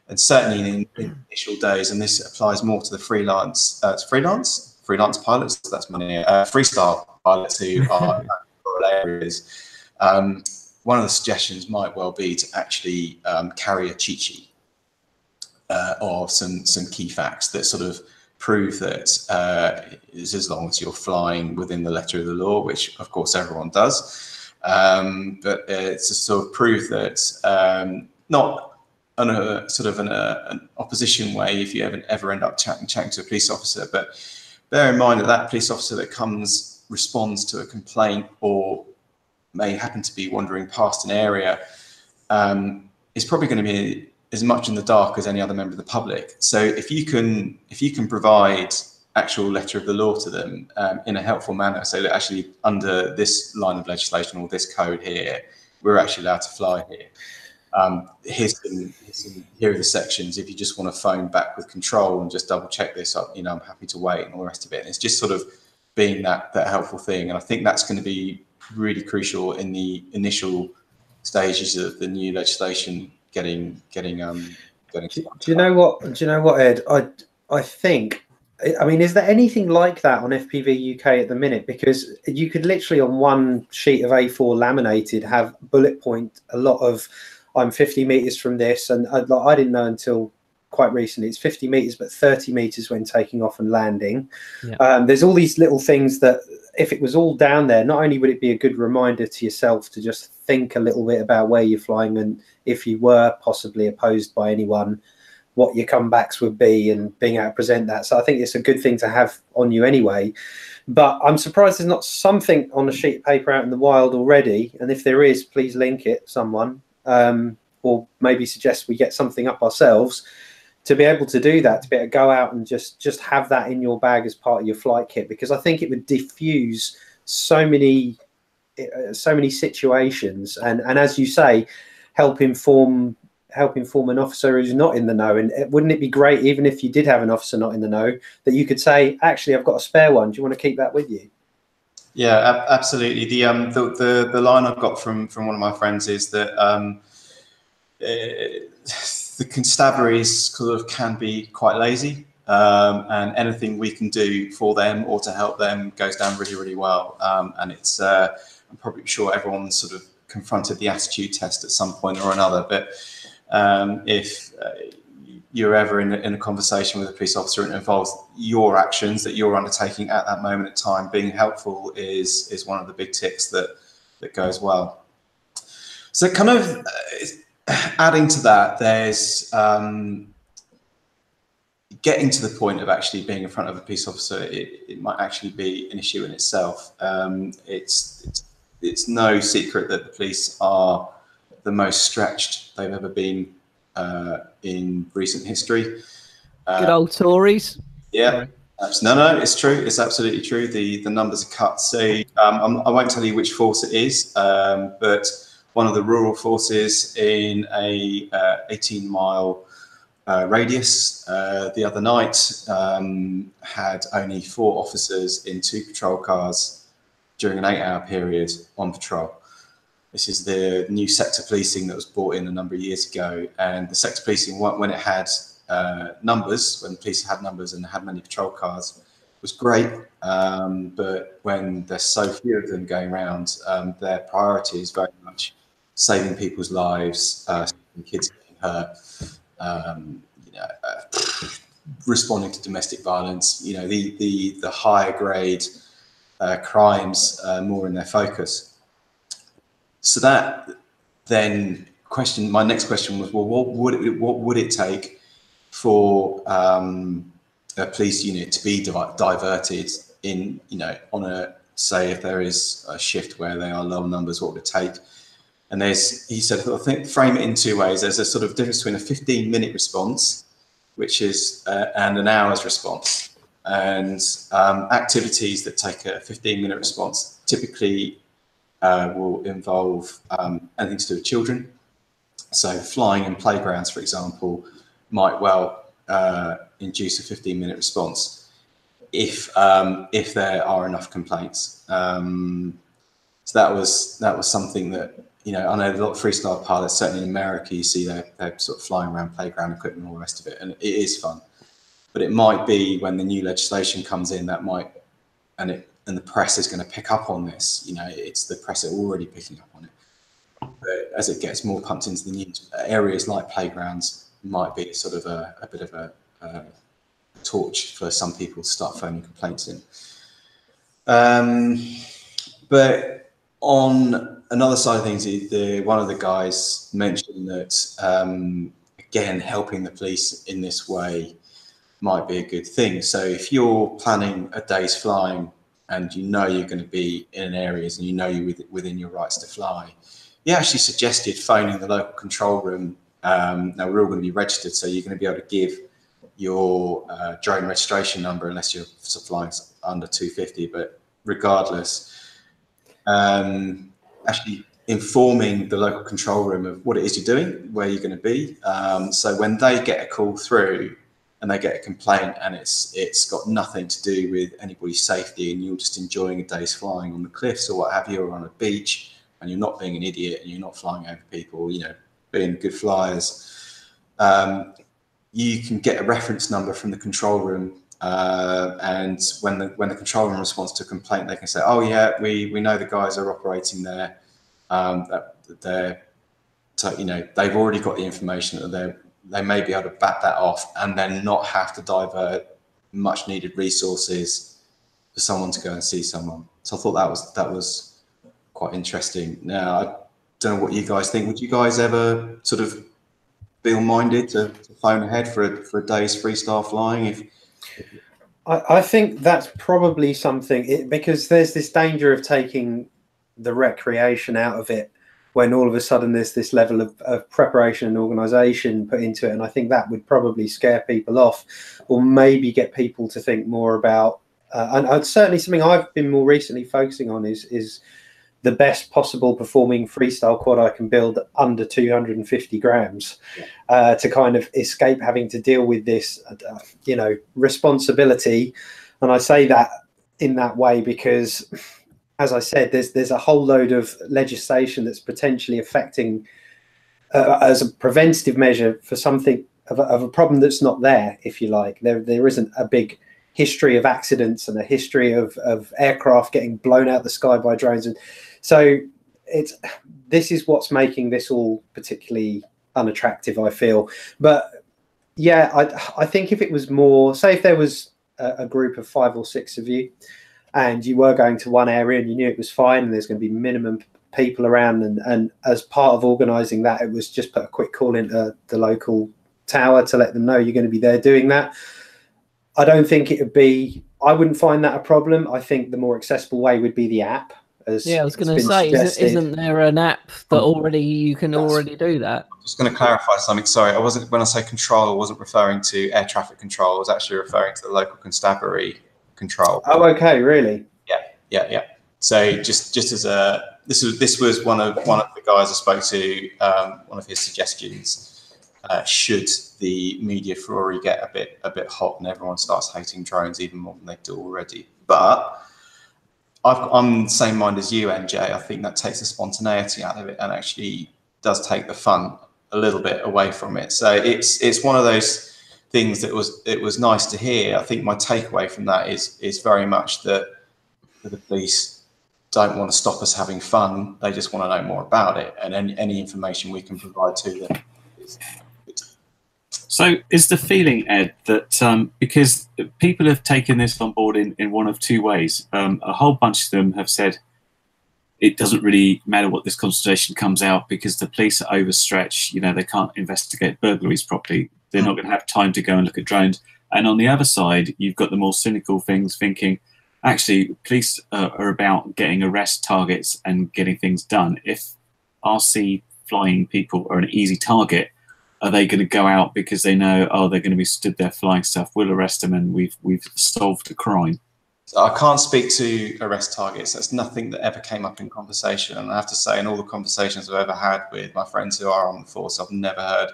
And certainly in initial days, and this applies more to the freelance pilots, that's money, freestyle pilots who are in rural areas. One of the suggestions might well be to actually carry a cheat sheet of some key facts that sort of prove that as long as you're flying within the letter of the law, which of course everyone does, but it's to sort of prove that not in a sort of an opposition way if you ever end up chatting to a police officer, but bear in mind that police officer that responds to a complaint or may happen to be wandering past an area is probably going to be as much in the dark as any other member of the public. So if you can provide actual letter of the law to them in a helpful manner, so that actually under this line of legislation or this code here, we're actually allowed to fly here. Here are the sections. If you just want to phone back with control and just double check this up, I'm happy to wait and all the rest of it. And it's just sort of being that helpful thing. And I think that's going to be really crucial in the initial stages of the new legislation getting. Do you know what, Ed? I think. I mean, is there anything like that on FPV UK at the minute? Because you could literally on one sheet of A4 laminated have bullet point a lot of. I'm 50 meters from this, and I didn't know until quite recently it's 50 meters, but 30 meters when taking off and landing. Yeah. There's all these little things that if it was all down there, not only would it be a good reminder to yourself to just think a little bit about where you're flying and if you were possibly opposed by anyone, what your comebacks would be and being able to present that. So I think it's a good thing to have on you anyway. But I'm surprised there's not something on a sheet of paper out in the wild already. And if there is, please link it, someone, or maybe suggest we get something up ourselves to be able to do that, to be able to go out and just have that in your bag as part of your flight kit, because I think it would diffuse so many so many situations, and as you say, help inform an officer who's not in the know. And wouldn't it be great, even if you did have an officer not in the know, that you could say, actually, I've got a spare one, do you want to keep that with you? Yeah, absolutely. The line I've got from one of my friends is that the constabularies sort of can be quite lazy, and anything we can do for them or to help them goes down really, really well. And it's I'm probably sure everyone's sort of confronted the attitude test at some point or another, but if you're ever in a conversation with a police officer and it involves your actions that you're undertaking at that moment in time, being helpful is one of the big ticks that goes well. So kind of adding to that, there's getting to the point of actually being in front of a police officer. It might actually be an issue in itself. It's no secret that the police are the most stretched they've ever been in recent history. Good old Tories. Yeah, no, it's true. It's absolutely true. The numbers are cut. So I won't tell you which force it is, but one of the rural forces in a 18-mile radius the other night had only 4 officers in 2 patrol cars during an 8-hour period on patrol. This is the new sector policing that was brought in a number of years ago, and the sector policing, when it had numbers, when the police had numbers and had many patrol cars, was great. But when there's so few of them going around, their priority is very much saving people's lives, kids getting hurt, responding to domestic violence. The higher grade crimes more in their focus. So that then my next question was, well, what would it take for a police unit to be diverted in, on a, say, if there is a shift where they are low numbers, what would it take? And he said, I think frame it in 2 ways. There's a sort of difference between a 15-minute response, which is and an hour's response. And activities that take a 15-minute response typically will involve anything to do with children. So flying in playgrounds, for example, might well induce a 15-minute response if there are enough complaints. So that was something that, I know a lot of freestyle pilots, certainly in America, you see they're sort of flying around playground equipment and all the rest of it, and it is fun. But it might be when the new legislation comes in that might, and the press is going to pick up on this. It's the press are already picking up on it. But as it gets more pumped into the news, areas like playgrounds might be sort of a bit of a torch for some people to start phoning complaints in. But on another side of things, one of the guys mentioned that, again, helping the police in this way might be a good thing. So if you're planning a day's flying and you're going to be in areas and you're within your rights to fly, he actually suggested phoning the local control room. Now, we're all going to be registered, so you're going to be able to give your drone registration number unless you're flying under 250, but regardless, actually informing the local control room of what it is you're doing, where you're going to be. So when they get a call through and they get a complaint and it's got nothing to do with anybody's safety and you're just enjoying a day's flying on the cliffs or what have you, or on a beach, and you're not being an idiot and you're not flying over people, being good flyers, you can get a reference number from the control room. And when the control room responds to a complaint, they can say, oh yeah, we know the guys are operating there. They've already got the information that they may be able to back that off and then not have to divert much needed resources for someone to go and see someone. So I thought that was quite interesting. Now, I don't know what you guys think. Would you guys ever sort of feel minded to phone ahead for a day's freestyle flying? I think that's probably something, because there's this danger of taking the recreation out of it when all of a sudden there's this level of preparation and organisation put into it. And I think that would probably scare people off, or maybe get people to think more about, and certainly something I've been more recently focusing on is the best possible performing freestyle quad I can build under 250 grams, to kind of escape having to deal with this, you know, responsibility. And I say that in that way because, as I said, there's a whole load of legislation that's potentially affecting, as a preventative measure for something of a problem that's not there, if you like. There isn't a big history of accidents and a history of aircraft getting blown out the sky by drones, and so this is what's making this all particularly unattractive, I feel. But yeah, I think if it was more, say if there was a group of 5 or 6 of you and you were going to one area and you knew it was fine and there's going to be minimum people around, and as part of organizing that, it was just put a quick call into the local tower to let them know you're going to be there doing that. I don't think it would be, I wouldn't find that a problem. I think the more accessible way would be the app. Yeah, I was going to say, isn't there an app that you can already do that? I'm just going to clarify something. Sorry, when I say control, I wasn't referring to air traffic control. I was actually referring to the local constabulary control. Oh, okay, really? Yeah. So just as this was one of the guys I spoke to. One of his suggestions. Should the media fury get a bit hot and everyone starts hating drones even more than they do already, but I'm the same mind as you, NJ. I think that takes the spontaneity out of it and actually does take the fun a little bit away from it. So it's one of those things that it was nice to hear. I think my takeaway from that is very much that the police don't want to stop us having fun. They just want to know more about it, and any information we can provide to them is good. So is the feeling, Ed, that because people have taken this on board in one of two ways, a whole bunch of them have said it doesn't really matter what this consultation comes out because the police are overstretched, you know, they can't investigate burglaries properly, they're not going to have time to go and look at drones. And on the other side, you've got the more cynical things thinking, actually, police are about getting arrest targets and getting things done. If RC flying people are an easy target, are they going to go out because they know, oh, they're going to be stood there flying stuff, we'll arrest them and we've solved the crime? So I can't speak to arrest targets. That's nothing that ever came up in conversation. And I have to say, in all the conversations I've ever had with my friends who are on the force, I've never heard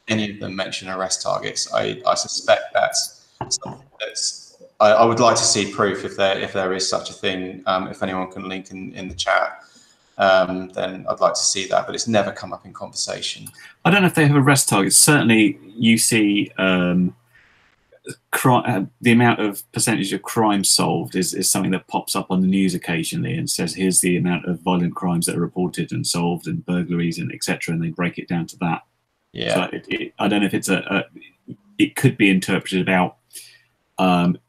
any of them mention arrest targets. I suspect that's something that's, I would like to see proof if there is such a thing. If anyone can link in the chat, then I'd like to see that, but it's never come up in conversation. I don't know if they have arrest targets. Certainly you see the amount of percentage of crime solved is something that pops up on the news occasionally and says, here's the amount of violent crimes that are reported and solved and burglaries and etc. and they break it down to that. Yeah. So I don't know if it's it could be interpreted about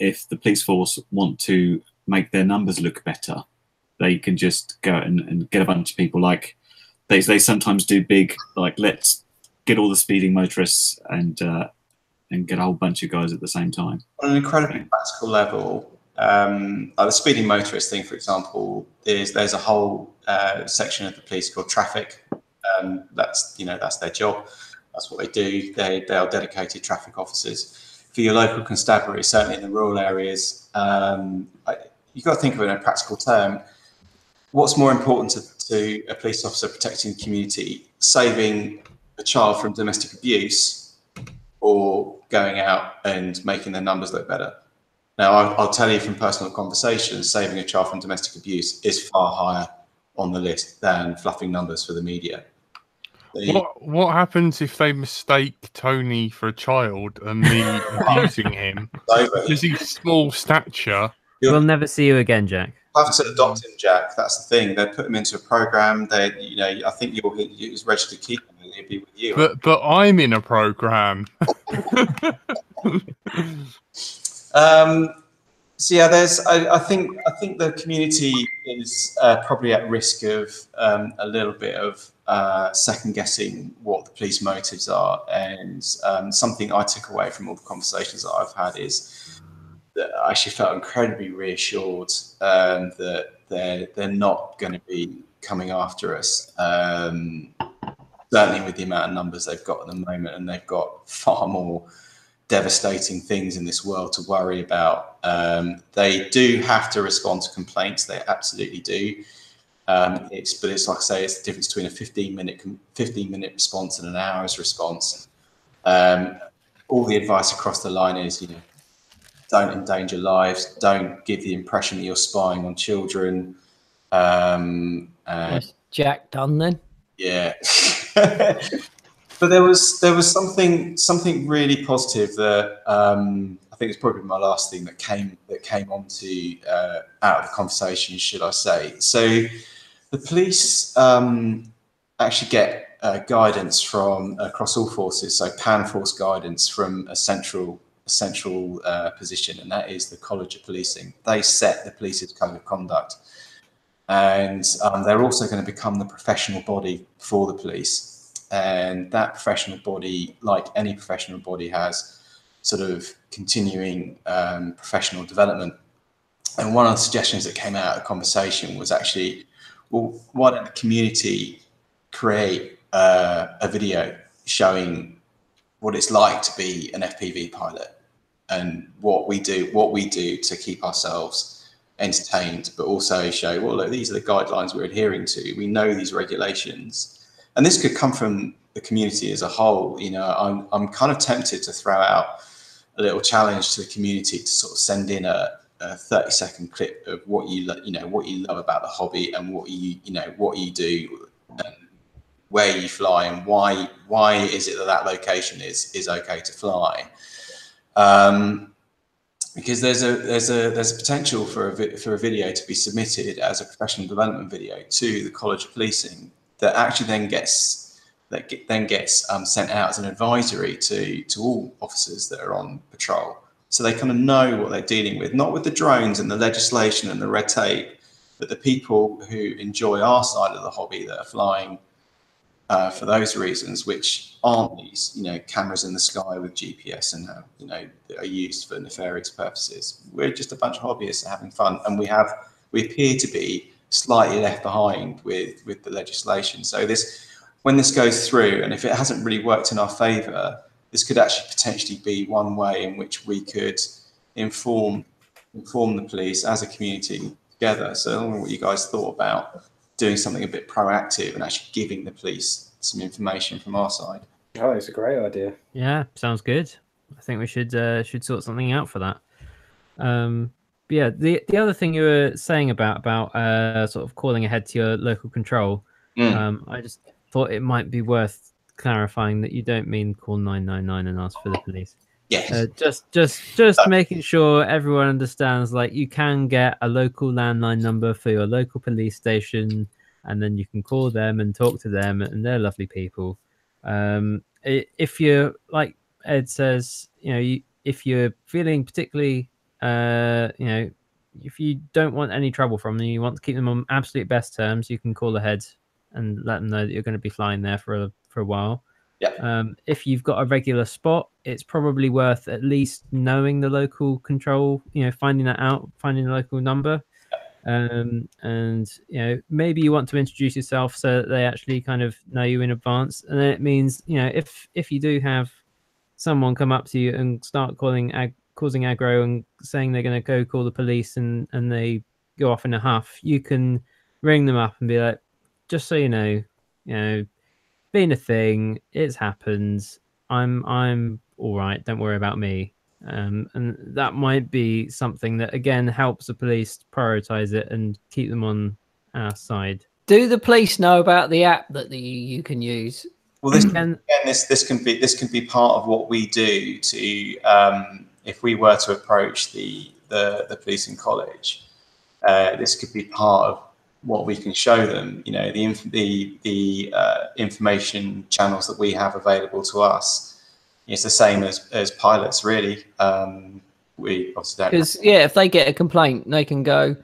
if the police force want to make their numbers look better, they can just go and get a bunch of people, like they sometimes do big, like, let's get all the speeding motorists and get a whole bunch of guys at the same time. On an incredibly practical level, the speeding motorist thing, for example, there's a whole section of the police called traffic. That's their job. That's what they do. They are dedicated traffic officers. For your local constabulary, certainly in the rural areas, you've got to think of it in a practical term. What's more important to a police officer protecting the community, saving a child from domestic abuse or going out and making their numbers look better? Now, I'll tell you from personal conversations, saving a child from domestic abuse is far higher on the list than fluffing numbers for the media. What happens if they mistake Tony for a child and me abusing him? Because he's small stature. We'll never see you again, Jack. Have to adopt him, Jack. That's the thing. They put him into a program. I think he's registered to keep him and he'll be with you. But I'm in a program. So yeah, I think the community is probably at risk of a little bit of second guessing what the police motives are, and something I took away from all the conversations that I've had is that I actually felt incredibly reassured that they're not going to be coming after us. Certainly with the amount of numbers they've got at the moment, and they've got far more devastating things in this world to worry about. They do have to respond to complaints. They absolutely do. It's like I say, it's the difference between a 15-minute response and an hour's response. All the advice across the line is, you know, don't endanger lives, don't give the impression that you're spying on children. Nice. Jack done then. Yeah. But there was something really positive that I think it's probably my last thing that came onto out of the conversation, should I say. So the police actually get guidance from across all forces, so pan force guidance from a central position, and that is the College of Policing. They set the police's code of conduct, and they're also going to become the professional body for the police. And that professional body, like any professional body, has sort of continuing professional development. And one of the suggestions that came out of the conversation was actually, well, why don't the community create a video showing what it's like to be an FPV pilot and what we do to keep ourselves entertained, but also show, well, look, these are the guidelines we're adhering to. We know these regulations. And this could come from the community as a whole. You know, I'm kind of tempted to throw out a little challenge to the community to sort of send in a 30-second clip of what you love about the hobby and what you do and where you fly and why is it that location is okay to fly. Because there's a potential for a video to be submitted as a professional development video to the College of Policing that actually then gets sent out as an advisory to all officers that are on patrol, so they kind of know what they're dealing with, not with the drones and the legislation and the red tape, but the people who enjoy our side of the hobby that are flying for those reasons, which aren't these, you know, cameras in the sky with GPS and that are used for nefarious purposes. We're just a bunch of hobbyists having fun, and we appear to be slightly left behind with the legislation. So when this goes through, and if it hasn't really worked in our favour, this could actually potentially be one way in which we could inform the police as a community together. So I don't know what you guys thought about doing something a bit proactive and actually giving the police some information from our side. Oh, it's a great idea. Yeah, sounds good. I think we should sort something out for that. Yeah, the other thing you were saying about sort of calling ahead to your local control, I just thought it might be worth clarifying that you don't mean call 999 and ask for the police. Yes. Just making sure everyone understands, like, you can get a local landline number for your local police station, and then you can call them and talk to them, and they're lovely people. If you're, like Ed says, you know, if you're feeling particularly, if you don't want any trouble from them, you want to keep them on absolute best terms, you can call ahead and let them know that you're going to be flying there for a while. Yeah. If you've got a regular spot, it's probably worth at least knowing the local control, finding that out, finding the local number. And maybe you want to introduce yourself so that they actually kind of know you in advance. And then it means, if you do have someone come up to you and start causing aggro and saying they're going to go call the police and they go off in a huff, you can ring them up and be like, just so you know, been a thing, it's happened, I'm all right, don't worry about me. And that might be something that again helps the police prioritize it and keep them on our side. Do the police know about the app that you can use? Well, this can be part of what we do to if we were to approach the policing college, this could be part of what we can show them. The information channels that we have available to us. It's the same as pilots, really. We obviously don't. Because if they get a complaint, they can go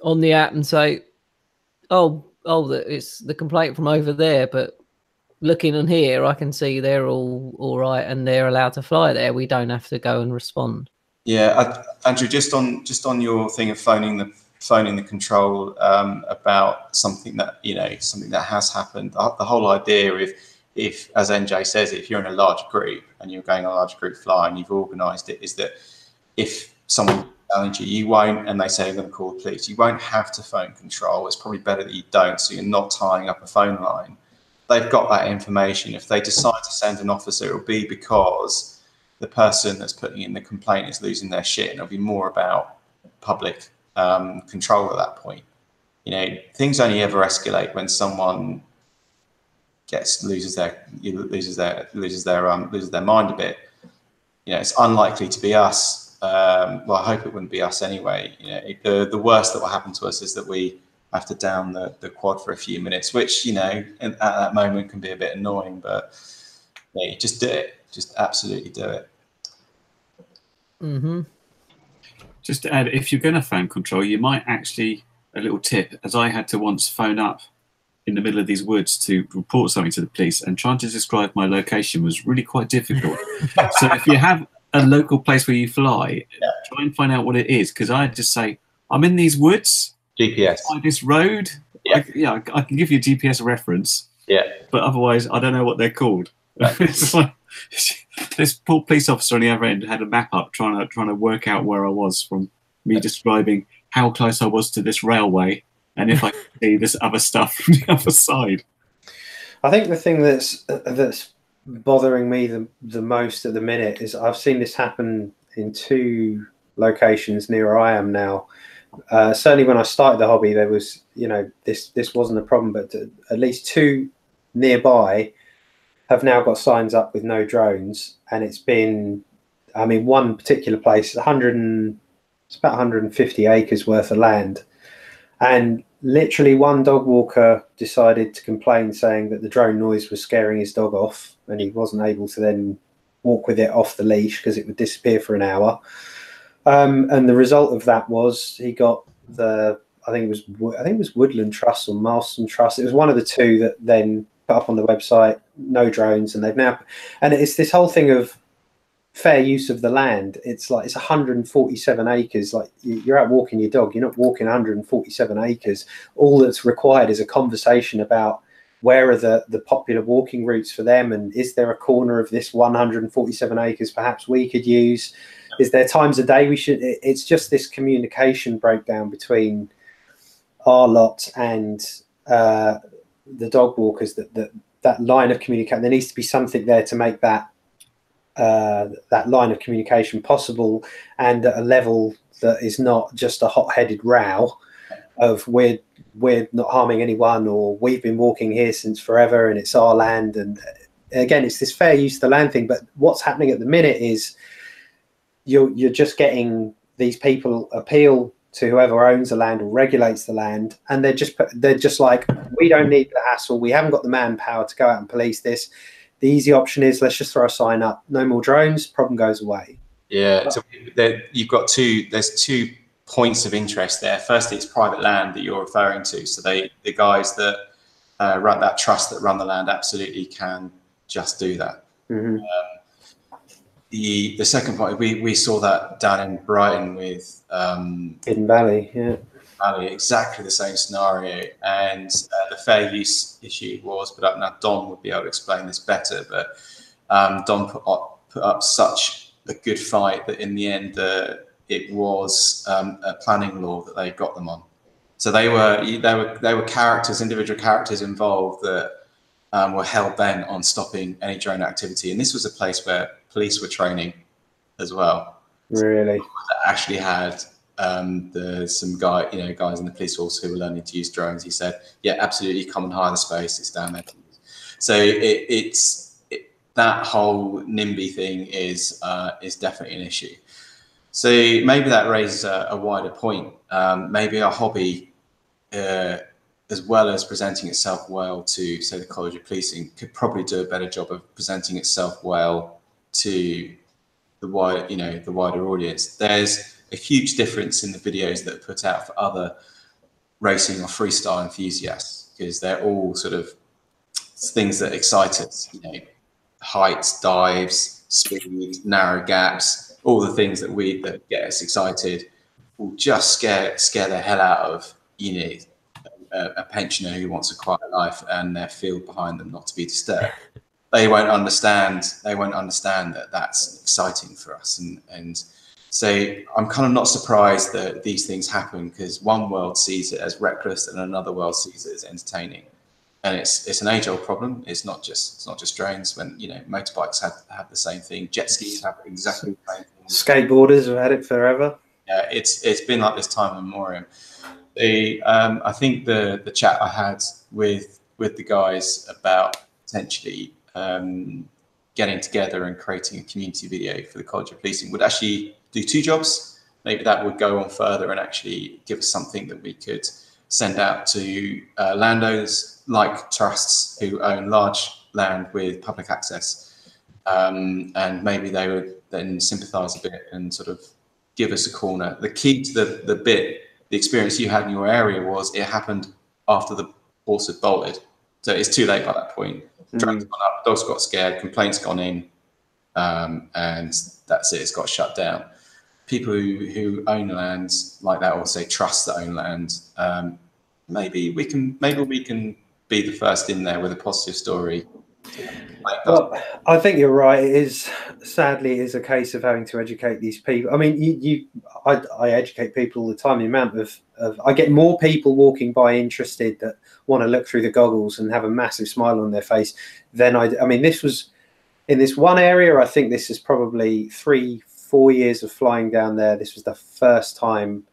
on the app and say, "Oh, it's the complaint from over there," but looking on here, I can see they're all right and they're allowed to fly there. We don't have to go and respond. Yeah, Andrew, just on your thing of phoning the control about something that has happened. The whole idea, if as NJ says, if you're in a large group and you're going on a large group fly and you've organised it, is that if someone challenge you won't, and they say they're going to call the police, you won't have to phone control. It's probably better that you don't, so you're not tying up a phone line. They've got that information. If they decide to send an officer, it'll be because the person that's putting in the complaint is losing their shit, and it'll be more about public control at that point. You know, things only ever escalate when someone loses their mind a bit. You know, it's unlikely to be us. Well, I hope it wouldn't be us anyway. You know, the worst that will happen to us is that we have to down the quad for a few minutes, which, you know, at that moment can be a bit annoying, but yeah, just do it. Just absolutely do it. Mm-hmm. Just to add, if you're going to phone control, you might actually, a little tip, as I had to once phone up in the middle of these woods to report something to the police, and trying to describe my location was really quite difficult. So if you have a local place where you fly, try and find out what it is, because I just say, I'm in these woods, GPS, by this road. I can give you a GPS reference, but otherwise I don't know what they're called. It's like, this poor police officer on the other end had a map up trying to work out where I was from me describing how close I was to this railway and if I could see this other stuff from the other side. I think the thing that's bothering me the most at the minute is I've seen this happen in 2 locations near where I am now. Certainly when I started the hobby, there was, you know, this wasn't a problem, but at least 2 nearby have now got signs up with no drones, and it's been, I mean, one particular place, it's about 150 acres worth of land, and literally one dog walker decided to complain, saying that the drone noise was scaring his dog off, and he wasn't able to then walk with it off the leash because it would disappear for an hour. And the result of that was he got I think it was Woodland Trust or Marston Trust. It was one of the 2 that then put up on the website, no drones, and they've now, and it's this whole thing of fair use of the land. It's like, it's 147 acres. Like, you're out walking your dog, you're not walking 147 acres. All that's required is a conversation about where are the popular walking routes for them, and is there a corner of this 147 acres perhaps we could use? Is there times a day we should? It's just this communication breakdown between our lot and the dog walkers, that line of communication. There needs to be something there to make that line of communication possible, and at a level that is not just a hot-headed row of we're not harming anyone, or we've been walking here since forever and it's our land. And again, it's this fair use of the land thing. But what's happening at the minute is you're just getting these people appeal to whoever owns the land or regulates the land, and they're just like, we don't need the hassle, we haven't got the manpower to go out and police this. The easy option is, let's just throw a sign up, no more drones, problem goes away. Yeah, so you've got there's 2 points of interest there. Firstly, it's private land that you're referring to, so the guys that run that trust that run the land absolutely can just do that. Mm-hmm. The second point, we saw that down in Brighton with Hidden Valley, exactly the same scenario, and the fair use issue was put up. Now Don would be able to explain this better, but Don put up such a good fight that in the end it was a planning law that they got them on. So they were characters, individual characters involved that were hell bent on stopping any drone activity, and this was a place where police were training as well. Really? Actually had some guys in the police force who were learning to use drones. He said, yeah, absolutely, come and hire the space, it's down there. So it's that whole NIMBY thing is definitely an issue. So maybe that raises a wider point. Maybe our hobby, as well as presenting itself well to, say, the College of Policing, could probably do a better job of presenting itself well to the wider audience. There's a huge difference in the videos that are put out for other racing or freestyle enthusiasts, because they're all sort of things that excite us, heights, dives, speed, narrow gaps, all the things that get us excited will just scare the hell out of a pensioner who wants a quiet life and their field behind them not to be disturbed. They won't understand that that's exciting for us, and So I'm kind of not surprised that these things happen, because one world sees it as reckless and another world sees it as entertaining. And it's an age-old problem. It's not just drones. When motorbikes have the same thing, jet skis have exactly the same thing. Skateboarders have had it forever. Yeah, it's been like this time immemorial. I think the chat I had with the guys about potentially getting together and creating a community video for the College of Policing would actually do two jobs. Maybe that would go on further and actually give us something that we could send out to landowners like trusts who own large land with public access, and maybe they would then sympathise a bit and sort of give us a corner. The key to the experience you had in your area was it happened after the horse had bolted, so it's too late by that point. Drone's gone up, dogs got scared, complaints gone in, and that's it. It's got shut down. People who own land like that, or say trusts that own land, maybe we can be the first in there with a positive story. Well, I think you're right. It is, sadly, it is a case of having to educate these people. I mean, I educate people all the time. The amount of I get more people walking by interested that want to look through the goggles and have a massive smile on their face than I mean, this was in this one area. I think this is probably 3-4 years of flying down there. This was the first time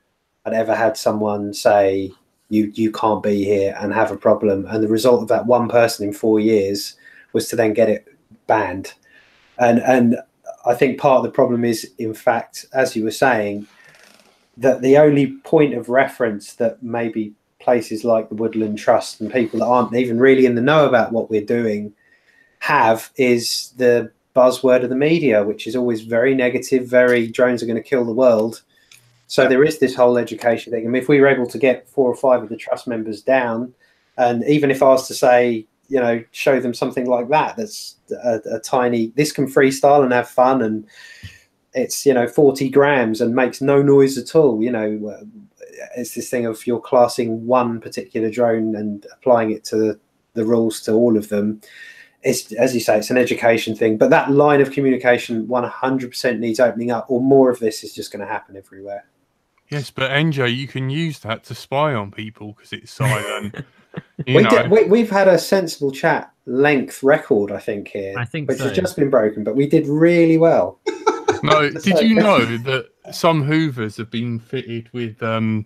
I'd ever had someone say, you can't be here, and have a problem. And the result of that one person in 4 years was to then get it banned. And I think part of the problem is, in fact, as you were saying, that the only point of reference that maybe places like the Woodland Trust and people that aren't even really in the know about what we're doing have is the buzzword of the media, which is always very negative, very drones are going to kill the world. So there is this whole education thing. I mean, if we were able to get 4 or 5 of the trust members down, and even if I was to say, show them something like that, that's a tiny, this can freestyle and have fun, and it's 40 grams and makes no noise at all. It's this thing of you're classing one particular drone and applying it to the rules to all of them. It's, as you say, it's an education thing, but that line of communication 100% needs opening up, or more of this is just going to happen everywhere. Yes, but NJ, you can use that to spy on people because it's silent. We've had a sensible chat length record, I think, here. I think which so. has just been broken, but we did really well. No, did you know that some Hoovers have been fitted with the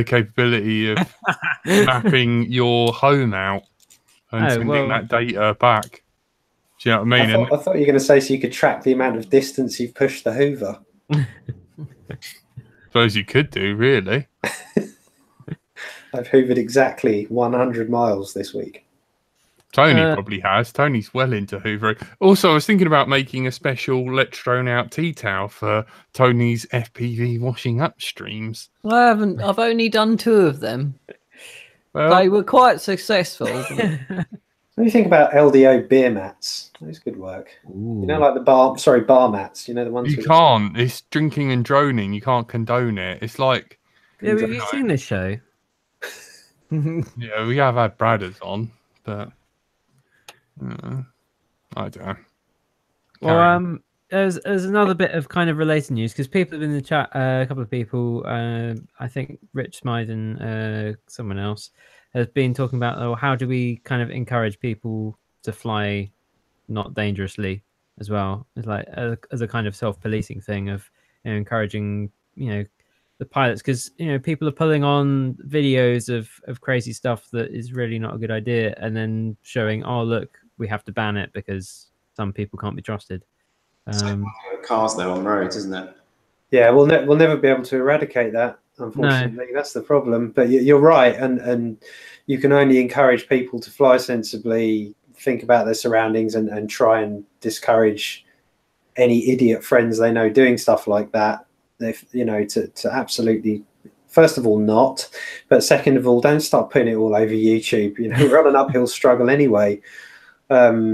capability of mapping your home out and sending that data back? Do you know what I mean? I thought you were going to say so you could track the amount of distance you've pushed the Hoover. Suppose you could do, really. I've hoovered exactly 100 miles this week. Tony probably has. Tony's well into hoovering. Also, I was thinking about making a special Let's Drone Out tea towel for Tony's FPV washing up streams. I haven't. I've only done 2 of them. Well, they were quite successful. What do you think about LDO beer mats? Those could work. Ooh. Like the bar mats. The ones you can't. It's drinking and droning. You can't condone it. It's like. Yeah, have you seen this show? Yeah, we have had Bradders on, but I don't know. Well, there's another bit of kind of related news, because people have in the chat, a couple of people, I think Rich Smythe and someone else, has been talking about, how do we kind of encourage people to fly not dangerously as well? It's like as a kind of self-policing thing of encouraging the pilots, because people are pulling on videos of crazy stuff that is really not a good idea, and then showing, oh look, we have to ban it because some people can't be trusted. Cars though on roads, isn't it? Yeah, we'll never be able to eradicate that, unfortunately. No. That's the problem. But you're right, and you can only encourage people to fly sensibly, think about their surroundings, and try and discourage any idiot friends they know doing stuff like that. If to absolutely, first of all, not, but second of all, don't start putting it all over YouTube. We're on an uphill struggle anyway. But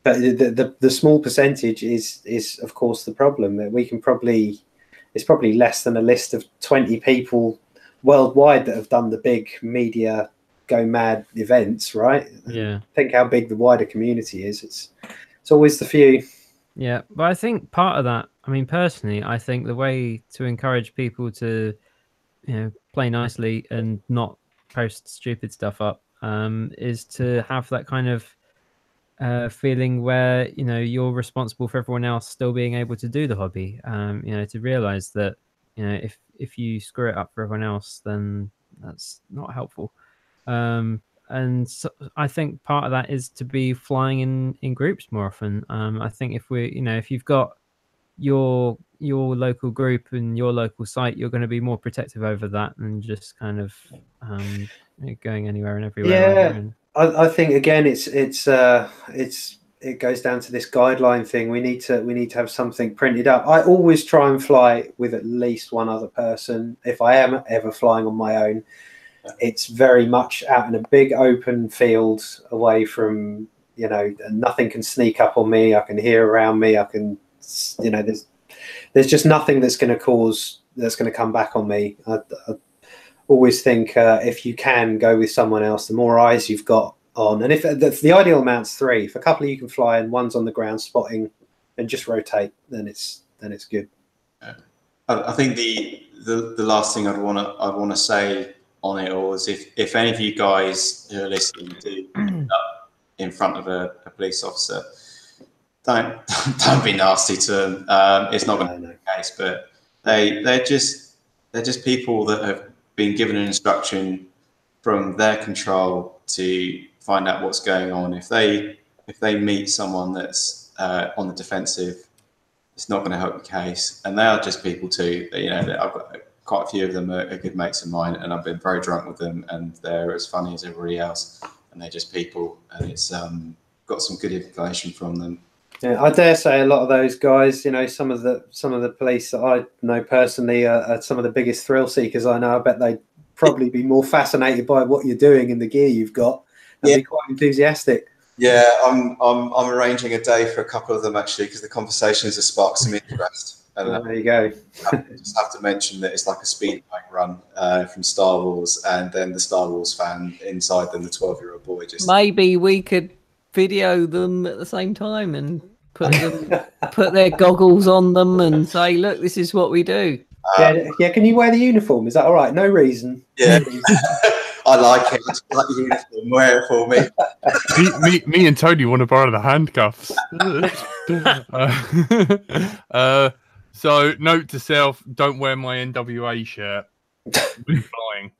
the small percentage is of course the problem. That we can it's probably less than a list of 20 people worldwide that have done the big media go mad events, right? Yeah. Think how big the wider community is. It's always the few. Yeah, but I think part of that, I mean, personally, I think the way to encourage people to, play nicely and not post stupid stuff up, is to have that kind of feeling where you're responsible for everyone else still being able to do the hobby. To realize that if you screw it up for everyone else, then that's not helpful. And so I think part of that is to be flying in groups more often. I think if you've got your local group and your local site, you're going to be more protective over that than just kind of going anywhere and everywhere. Yeah, I think again, it goes down to this guideline thing. We need to have something printed up. I always try and fly with at least one other person. If I am ever flying on my own, it's very much out in a big open field, away from nothing can sneak up on me. I can hear around me. I can there's just nothing that's going to come back on me. I always think if you can go with someone else, the more eyes you've got on, and if the ideal amount's 3, if a couple of you can fly and one's on the ground spotting and just rotate, then it's good. I think the last thing I'd want to say on it all is if any of you guys who are listening do end up in front of a police officer, don't be nasty to them. It's not going to be the case, but they're just people that have been given an instruction from their control to find out what's going on. If they meet someone that's on the defensive, it's not going to help the case. And they are just people too. I've got quite a few of them are good mates of mine, and I've been very drunk with them, and they're as funny as everybody else. And they're just people, and it's got some good information from them. Yeah, I dare say a lot of those guys, some of the police that I know personally are some of the biggest thrill seekers I know. I bet they'd probably be more fascinated by what you're doing and the gear you've got, and be quite enthusiastic. Yeah, I'm arranging a day for a couple of them actually, because the conversations have sparked some interest. And there you go. I just have to mention that it's like a speed bike run from Star Wars, and then the Star Wars fan inside them, the 12-year-old boy. Just maybe we could video them at the same time and put their goggles on them and say, "Look, this is what we do." Yeah. Can you wear the uniform? Is that all right? No reason. Yeah, I like it. It's like the uniform. Wear it for me. me and Tony want to borrow the handcuffs. So, note to self: don't wear my NWA shirt. Flying.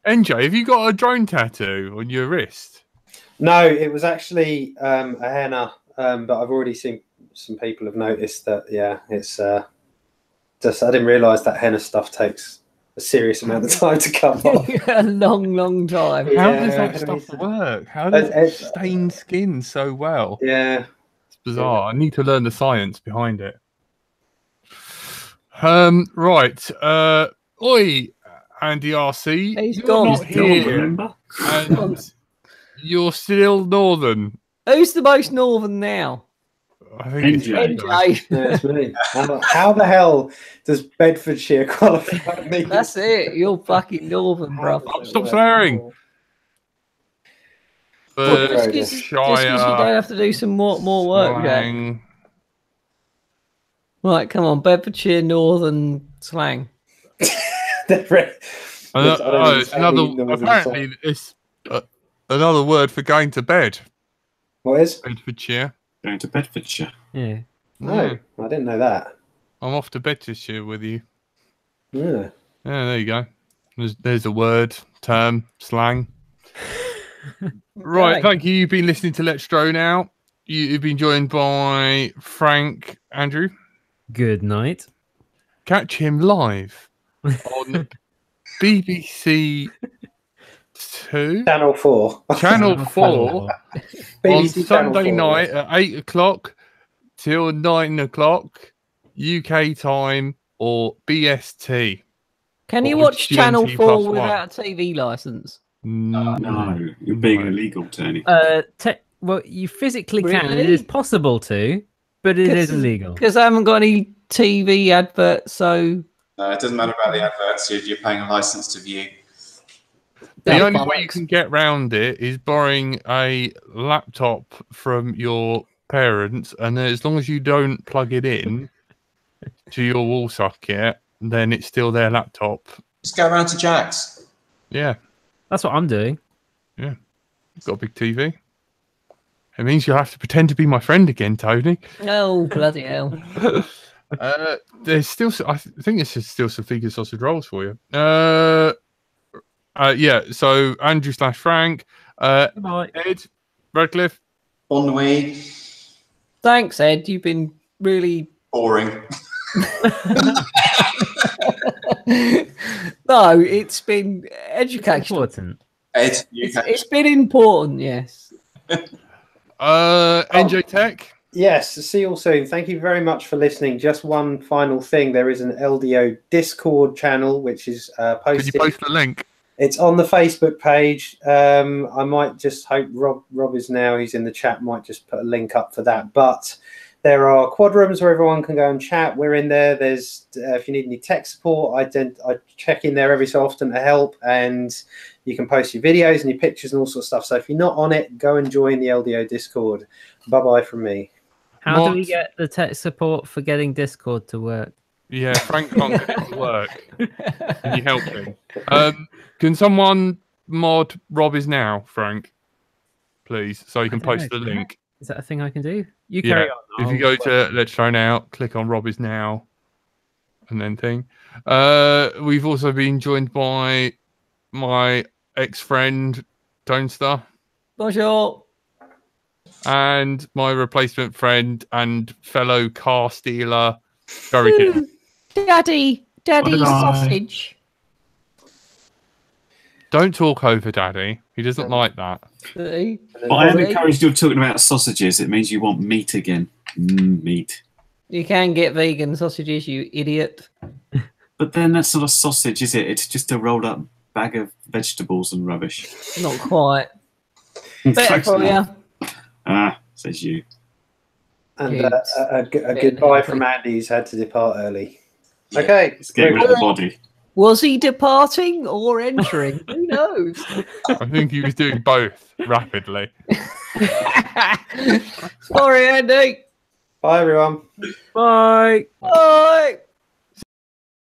NJ, have you got a drone tattoo on your wrist? No, it was actually a henna, but I've already seen some people have noticed that. Yeah, it's just I didn't realise that henna stuff takes a serious amount of time to come off. A long time. How does that stuff work? How does it stain skin so well? Yeah, it's bizarre. I need to learn the science behind it. Right. Oi, Andy RC. He's you're gone. Not here, remember? And you're still northern. Who's the most northern now? I think NJ. Yeah, it's me. How the hell does Bedfordshire qualify me? That's it. You're fucking northern, bro. Stop swearing. Just because you don't have to do some more work, Jack. Right, come on, Bedfordshire northern slang. It's apparently it's another word for going to bed. What is? Bedfordshire. Going to Bedfordshire. Yeah. No, I didn't know that. I'm off to Bedfordshire with you. Yeah. Yeah, there you go. There's a word, term, slang. Right, thank you. You've been listening to Let's Drone Out. You've been joined by Frank, Andrew. Good night. Catch him live on BBC 2. Channel 4. Channel 4 on Sunday night at 8 o'clock till 9 o'clock UK time or BST. Can you watch Channel 4 without a TV license? No, you're being illegal, Tony. Well, you physically can. It is possible to, but it is illegal. Because I haven't got any TV adverts, so... No, it doesn't matter about the adverts. You're paying a license to view. The only way you can get round it is borrowing a laptop from your parents, and as long as you don't plug it in to your wall socket, then it's still their laptop. Just go around to Jack's. Yeah, That's what I'm doing. yeah. You've got a big TV. It means you'll have to pretend to be my friend again, Tony. Oh, bloody hell. There's still, I think there's still some vegan sausage rolls for you. Yeah, so Andrew / Frank, Goodbye. Ed, Radcliffe. Bon nuit. Thanks, Ed. You've been really Boring. No, it's been educational. Important. Ed, It's been important, yes. NJ Tech. Yes, see you all soon. Thank you very much for listening. Just one final thing. There is an LDO Discord channel, which is posted. Can you post the link? It's on the Facebook page. I might just hope Rob is now, he's in the chat, might just put a link up for that. But there are quad rooms where everyone can go and chat. We're in there. There's if you need any tech support, I check in there every so often to help, and you can post your videos and your pictures and all sorts of stuff. So if you're not on it, go and join the LDO Discord. Bye-bye from me. How do we get the tech support for getting Discord to work? Yeah, Frank can't get it to work. Can you help him? Can someone mod Rob is now, Frank? Please, so you can post the link. Is that a thing I can do? You carry on. If you go to Let's Try Now, click on Rob is now, and then thing. We've also been joined by my ex-friend, Tonestar. Bonjour. And my replacement friend and fellow car stealer, Gurrigan. Daddy sausage. Don't talk over Daddy. He doesn't like that. But I am encouraged you're talking about sausages. It means you want meat again. Meat. You can get vegan sausages, you idiot. But then that's not a sausage, is it? It's just a rolled up bag of vegetables and rubbish. Not quite. Better for you. Ah, says you. And a goodbye from Andy, who's had to depart early. Okay. Let's get rid of the body. Was he departing or entering? Who knows? I think he was doing both rapidly. Sorry, Andy. Bye, everyone. Bye. Bye.